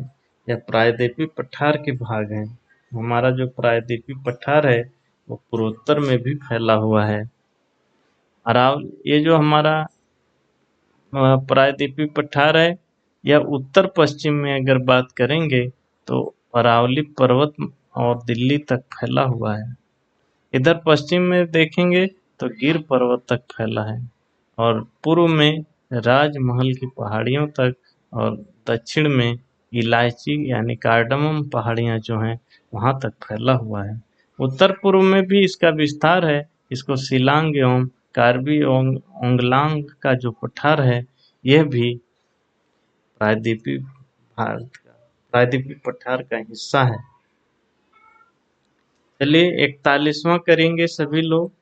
यह प्रायद्वीपीय पठार के भाग हैं। हमारा जो प्रायद्वीपीय पठार है वो पूर्वोत्तर में भी फैला हुआ है। ये जो हमारा प्रायद्वीपीय पठार है यह उत्तर पश्चिम में अगर बात करेंगे तो अरावली पर्वत और दिल्ली तक फैला हुआ है। इधर पश्चिम में देखेंगे तो गिर पर्वत तक फैला है और पूर्व में राजमहल की पहाड़ियों तक और दक्षिण में इलायची यानी कार्डमम पहाड़ियाँ जो हैं वहाँ तक फैला हुआ है। उत्तर पूर्व में भी इसका विस्तार है। इसको शिलांग एवं कार्बी ओंगलांग का जो पठार है यह भी प्रायद्वीपीय भारत का प्रायद्वीपीय पठार का हिस्सा है। चलिए 41वां करेंगे सभी लोग।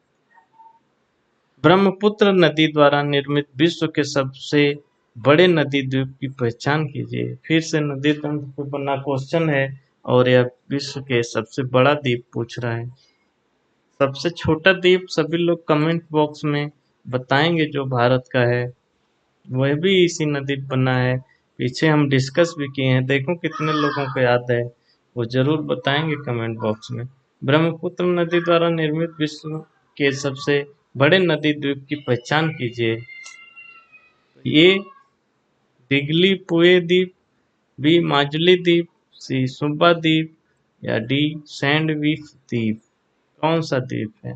ब्रह्मपुत्र नदी द्वारा निर्मित विश्व के सबसे बड़े नदी द्वीप की पहचान कीजिए। फिर से नदी तंत्र पर बना क्वेश्चन है और यह विश्व के सबसे बड़ा द्वीप पूछ रहा है। सबसे छोटा द्वीप सभी लोग कमेंट बॉक्स में बताएंगे जो भारत का है, वह भी इसी नदी पर बना है। पीछे हम डिस्कस भी किए हैं, देखो कितने लोगों को याद है, वो जरूर बताएंगे कमेंट बॉक्स में। ब्रह्मपुत्र नदी द्वारा निर्मित विश्व के सबसे बड़े नदी द्वीप की पहचान कीजिए। ए दिगलीपुए द्वीप, बी माजुली द्वीप, सी सुब्बा द्वीप या डी सैंडविच द्वीप। कौन सा द्वीप है?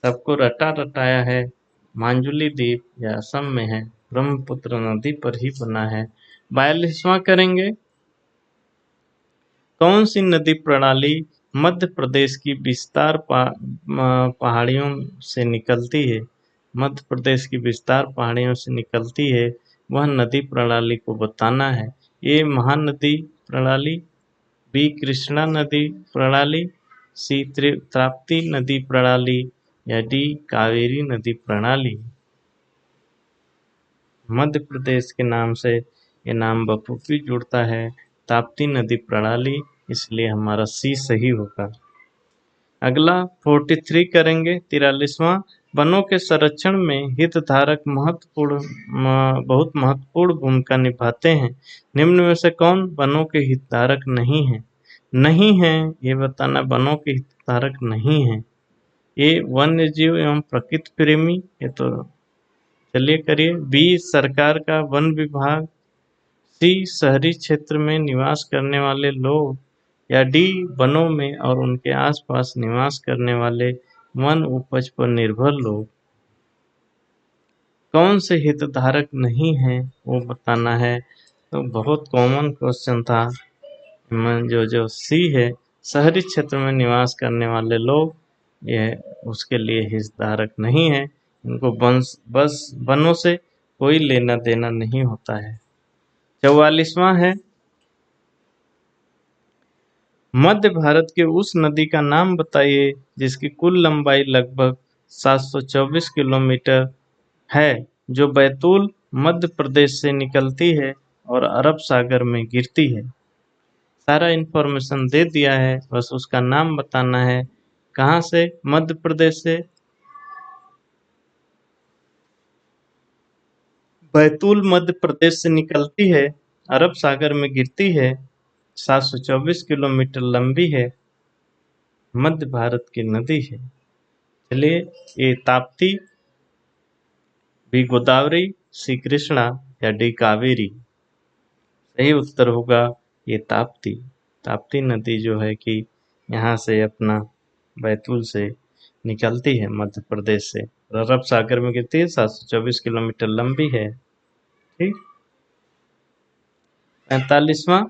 सबको रटा रटाया है, मांजुली द्वीप या असम में है, ब्रह्मपुत्र नदी पर ही बना है। 42वां करेंगे, कौन सी नदी प्रणाली मध्य प्रदेश की विस्तार पहाड़ियों से निकलती है? मध्य प्रदेश की विस्तार पहाड़ियों से निकलती है, वह नदी प्रणाली को बताना है। ए महानदी प्रणाली, बी कृष्णा नदी प्रणाली, सी ताप्ती नदी प्रणाली या डी कावेरी नदी प्रणाली। मध्य प्रदेश के नाम से ये नाम बखूबी जुड़ता है, ताप्ती नदी प्रणाली, इसलिए हमारा सी सही होगा। अगला 43 करेंगे, 43वां, वनों के संरक्षण में हितधारक बहुत महत्वपूर्ण भूमिका निभाते हैं। निम्न में से कौन वनों के हितधारक नहीं है? नहीं है ये बताना, वनों के हितधारक नहीं है। ए वन्य जीव एवं प्रकृति प्रेमी, ये तो चलिए करिए। बी सरकार का वन विभाग, सी शहरी क्षेत्र में निवास करने वाले लोग या डी वनों में और उनके आसपास निवास करने वाले वन उपज पर निर्भर लोग। कौन से हितधारक नहीं है वो बताना है। तो बहुत कॉमन क्वेश्चन था, जो सी है, शहरी क्षेत्र में निवास करने वाले लोग, ये उसके लिए हितधारक नहीं है। इनको बस वनों से कोई लेना देना नहीं होता है। 44वां है, मध्य भारत के उस नदी का नाम बताइए जिसकी कुल लंबाई लगभग 724 किलोमीटर है, जो बैतूल मध्य प्रदेश से निकलती है और अरब सागर में गिरती है। सारा इन्फॉर्मेशन दे दिया है, बस उसका नाम बताना है। कहाँ से? मध्य प्रदेश से। बैतूल मध्य प्रदेश से निकलती है, अरब सागर में गिरती है, 724 किलोमीटर लंबी है, मध्य भारत की नदी है। चलिए, ए ताप्ती, बी गोदावरी, सी कृष्णा या डी कावेरी। सही उत्तर होगा ये ताप्ती। ताप्ती नदी जो है कि यहाँ से अपना बैतूल से निकलती है मध्य प्रदेश से, और अरब सागर में गिरती है, 724 किलोमीटर लंबी है। ठीक। 45वां,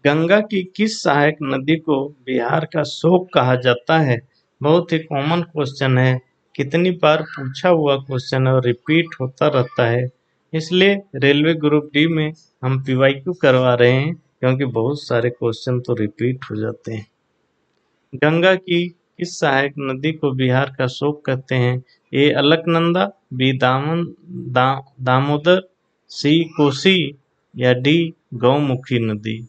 गंगा की किस सहायक नदी को बिहार का शोक कहा जाता है? बहुत ही कॉमन क्वेश्चन है, कितनी बार पूछा हुआ क्वेश्चन है और रिपीट होता रहता है, इसलिए रेलवे ग्रुप डी में हम पीवाईक्यू करवा रहे हैं, क्योंकि बहुत सारे क्वेश्चन तो रिपीट हो जाते हैं। गंगा की किस सहायक नदी को बिहार का शोक कहते हैं? ए अलकनंदा, बी दामोदर, सी कोसी या डी गौमुखी नदी।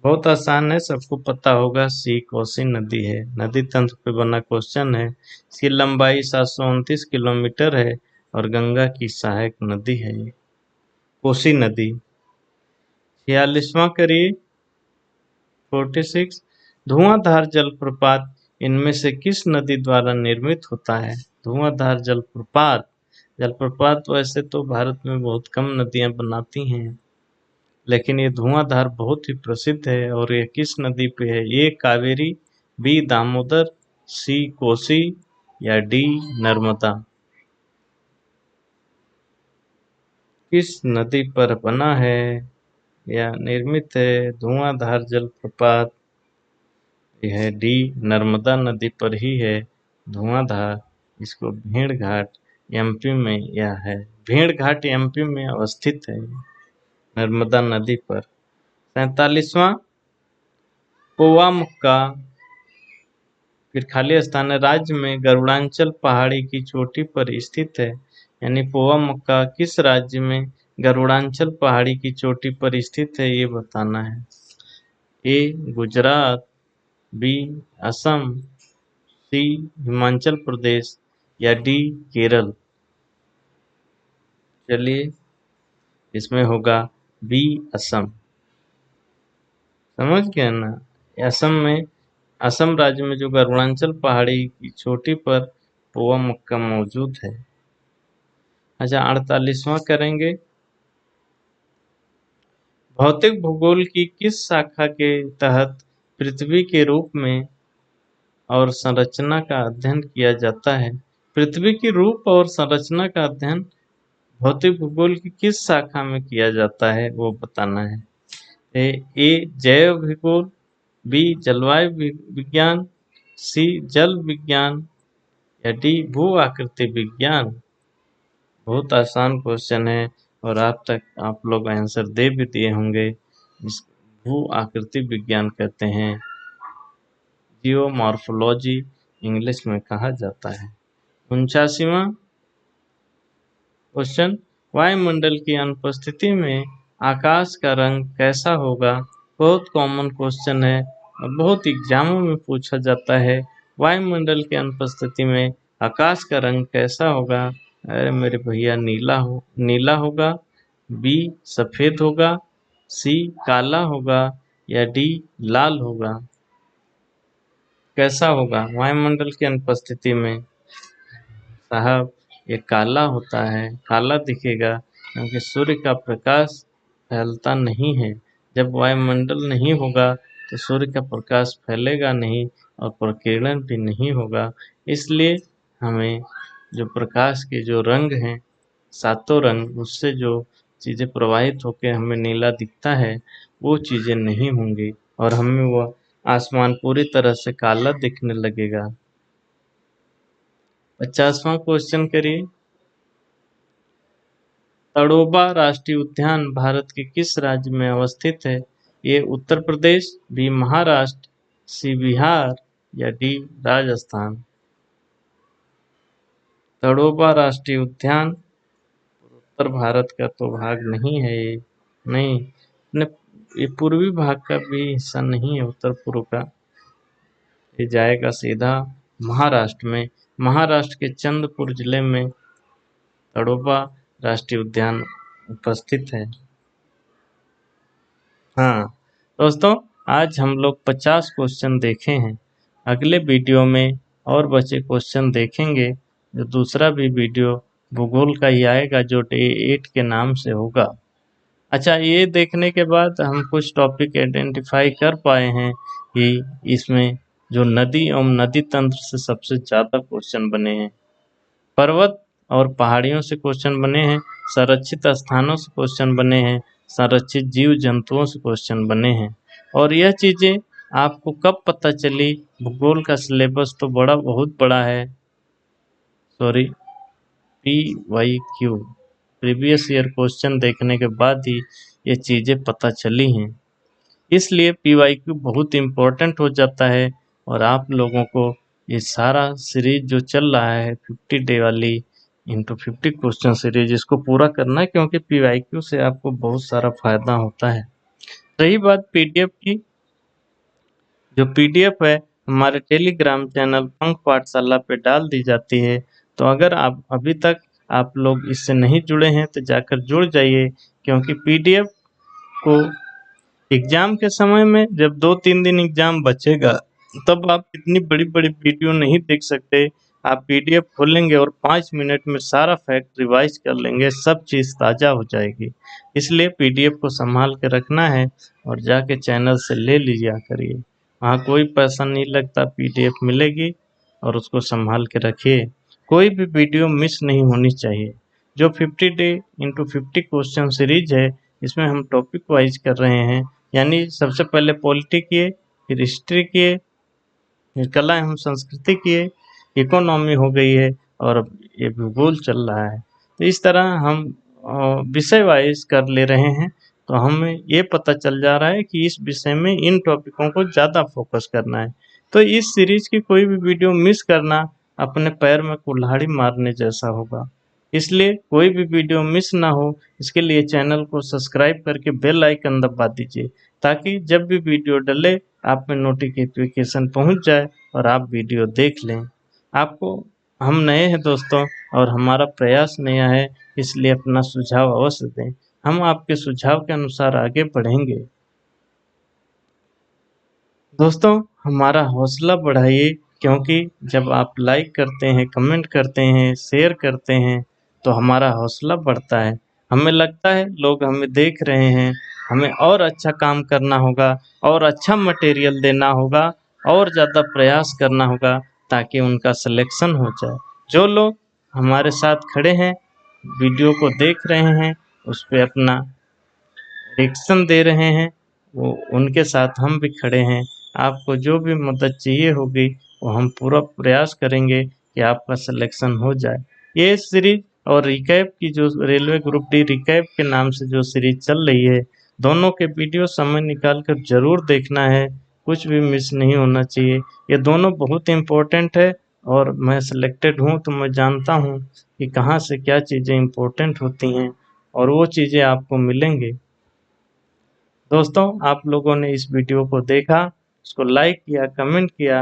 बहुत आसान है, सबको पता होगा, सी कोसी नदी है। नदी तंत्र पे बना क्वेश्चन है। इसकी लंबाई 729 किलोमीटर है और गंगा की सहायक नदी है ये, कोसी नदी। 46वां करिए, 46, धुआंधार जलप्रपात इनमें से किस नदी द्वारा निर्मित होता है? धुआंधार जलप्रपात, जलप्रपात वैसे तो भारत में बहुत कम नदियां बनाती हैं, लेकिन ये धुआंधार बहुत ही प्रसिद्ध है। और ये किस नदी पे है? ए कावेरी, बी दामोदर, सी कोसी या डी नर्मदा। किस नदी पर बना है या निर्मित है धुआंधार जलप्रपात? यह है डी नर्मदा नदी पर ही है धुआंधार। इसको भेड़घाट एमपी में यह है, भेड़घाट एमपी में अवस्थित है नर्मदा नदी पर। 47वां, पोवामुक्का फिर खाली स्थान है, राज्य में गरुड़ांचल पहाड़ी की चोटी पर स्थित है, यानी पोवामुक्का किस राज्य में गरुड़ांचल पहाड़ी की चोटी पर स्थित है ये बताना है। ए गुजरात, बी असम, सी हिमाचल प्रदेश या डी केरल। चलिए, इसमें होगा बी असम। समझ गया ना? असम में, असम राज्य में जो गरुड़ांचल पहाड़ी की चोटी पर पोवामुक्का मौजूद है। अच्छा, 48वां करेंगे, भौतिक भूगोल की किस शाखा के तहत पृथ्वी के रूप में और संरचना का अध्ययन किया जाता है? पृथ्वी की रूप और संरचना का अध्ययन भौतिक भूगोल की किस शाखा में किया जाता है, वो बताना है। ए जैव भूगोल, बी जलवायु विज्ञान, सी जल विज्ञान या डी भू आकृति विज्ञान। बहुत आसान क्वेश्चन है और आप लोग आंसर दे भी दिए होंगे। इस भू आकृति विज्ञान कहते हैं, जियोमॉर्फोलॉजी इंग्लिश में कहा जाता है। 49वां क्वेश्चन, वायुमंडल की अनुपस्थिति में आकाश का रंग कैसा होगा? बहुत कॉमन क्वेश्चन है और बहुत एग्जामों में पूछा जाता है। वायुमंडल की अनुपस्थिति में आकाश का रंग कैसा होगा? अरे मेरे भैया नीला होगा, बी सफेद होगा, सी काला होगा या डी लाल होगा। कैसा होगा वायुमंडल की अनुपस्थिति में? साहब ये काला होता है, काला दिखेगा क्योंकि सूर्य का प्रकाश फैलता नहीं है। जब वायुमंडल नहीं होगा तो सूर्य का प्रकाश फैलेगा नहीं और प्रकीर्णन भी नहीं होगा। इसलिए हमें जो प्रकाश के जो रंग हैं, सातों रंग, उससे जो चीज़ें प्रवाहित होकर हमें नीला दिखता है वो चीज़ें नहीं होंगी और हमें वह आसमान पूरी तरह से काला दिखने लगेगा। 50वां क्वेश्चन करिए। तड़ोबा राष्ट्रीय उद्यान भारत के किस राज्य में अवस्थित है? ए उत्तर प्रदेश, बी महाराष्ट्र, सी बिहार या डी राजस्थान। तड़ोबा राष्ट्रीय उद्यान उत्तर भारत का तो भाग नहीं है ये, नहीं, ये पूर्वी भाग का भी हिस्सा नहीं है उत्तर पूर्व का। ये जाएगा सीधा महाराष्ट्र में। महाराष्ट्र के चंद्रपुर जिले में तड़ोबा राष्ट्रीय उद्यान उपस्थित है। हाँ दोस्तों, आज हम लोग 50 क्वेश्चन देखे हैं। अगले वीडियो में और बचे क्वेश्चन देखेंगे। जो दूसरा भी वीडियो भूगोल का ही आएगा जो डे 8 के नाम से होगा। अच्छा, ये देखने के बाद हम कुछ टॉपिक आइडेंटिफाई कर पाए हैं कि इसमें जो नदी एवं नदी तंत्र से सबसे ज़्यादा क्वेश्चन बने हैं, पर्वत और पहाड़ियों से क्वेश्चन बने हैं, संरक्षित स्थानों से क्वेश्चन बने हैं, संरक्षित जीव जंतुओं से क्वेश्चन बने हैं। और यह चीज़ें आपको कब पता चली? भूगोल का सिलेबस तो बहुत बड़ा है। Sorry, PYQ previous year question देखने के बाद ही ये चीज़ें पता चली हैं। इसलिए PYQ बहुत इम्पोर्टेंट हो जाता है और आप लोगों को ये सारा सीरीज जो चल रहा है 50 डे वाली इंटू 50 क्वेश्चन सीरीज, इसको पूरा करना है क्योंकि PYQ से आपको बहुत सारा फायदा होता है। रही बात PDF की, जो PDF है हमारे टेलीग्राम चैनल पंख पाठशाला पे डाल दी जाती है। तो अगर आप अभी तक आप लोग इससे नहीं जुड़े हैं तो जाकर जुड़ जाइए, क्योंकि PDF को एग्जाम के समय में जब 2-3 दिन एग्जाम बचेगा तब आप इतनी बड़ी बड़ी वीडियो नहीं देख सकते। आप PDF खोलेंगे और 5 मिनट में सारा फैक्ट रिवाइज कर लेंगे, सब चीज़ ताज़ा हो जाएगी। इसलिए PDF को संभाल के रखना है और जाके चैनल से ले लीजिए करिए। वहाँ कोई पैसा नहीं लगता, PDF मिलेगी और उसको संभाल के रखिए। कोई भी वीडियो मिस नहीं होनी चाहिए। जो 50 डे इंटू 50 क्वेश्चन सीरीज है, इसमें हम टॉपिक वाइज कर रहे हैं, यानी सबसे पहले पॉलिटी किए, फिर हिस्ट्री किए, फिर कला एवं संस्कृति किए, इकोनॉमी हो गई है और अब ये भूगोल चल रहा है। तो इस तरह हम विषय वाइज कर ले रहे हैं, तो हमें ये पता चल जा रहा है कि इस विषय में इन टॉपिकों को ज़्यादा फोकस करना है। तो इस सीरीज की कोई भी वीडियो मिस करना अपने पैर में कुल्हाड़ी मारने जैसा होगा। इसलिए कोई भी वीडियो मिस ना हो, इसके लिए चैनल को सब्सक्राइब करके बेल आइकन दबा दीजिए, ताकि जब भी वीडियो डले आप में नोटिफिकेशन पहुंच जाए और आप वीडियो देख लें। आपको हम नए हैं दोस्तों और हमारा प्रयास नया है, इसलिए अपना सुझाव अवश्य दें। हम आपके सुझाव के अनुसार आगे बढ़ेंगे। दोस्तों, हमारा हौसला बढ़ाइए, क्योंकि जब आप लाइक करते हैं, कमेंट करते हैं, शेयर करते हैं तो हमारा हौसला बढ़ता है। हमें लगता है लोग हमें देख रहे हैं हमें और अच्छा काम करना होगा और अच्छा मटेरियल देना होगा और ज़्यादा प्रयास करना होगा ताकि उनका सिलेक्शन हो जाए। जो लोग हमारे साथ खड़े हैं, वीडियो को देख रहे हैं, उस पे अपना रिएक्शन दे रहे हैं, वो उनके साथ हम भी खड़े हैं। आपको जो भी मदद चाहिए होगी वो हम पूरा प्रयास करेंगे कि आपका सिलेक्शन हो जाए। ये सीरीज और रिकैप की जो रेलवे ग्रुप डी रिकैप के नाम से जो सीरीज चल रही है, दोनों के वीडियो समय निकाल कर जरूर देखना है, कुछ भी मिस नहीं होना चाहिए। ये दोनों बहुत इम्पोर्टेंट है और मैं सिलेक्टेड हूँ तो मैं जानता हूँ कि कहाँ से क्या चीज़ें इम्पोर्टेंट होती हैं और वो चीज़ें आपको मिलेंगी। दोस्तों, आप लोगों ने इस वीडियो को देखा, उसको लाइक किया, कमेंट किया,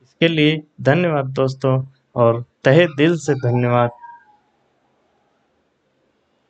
इसके लिए धन्यवाद दोस्तों, और तहे दिल से धन्यवाद।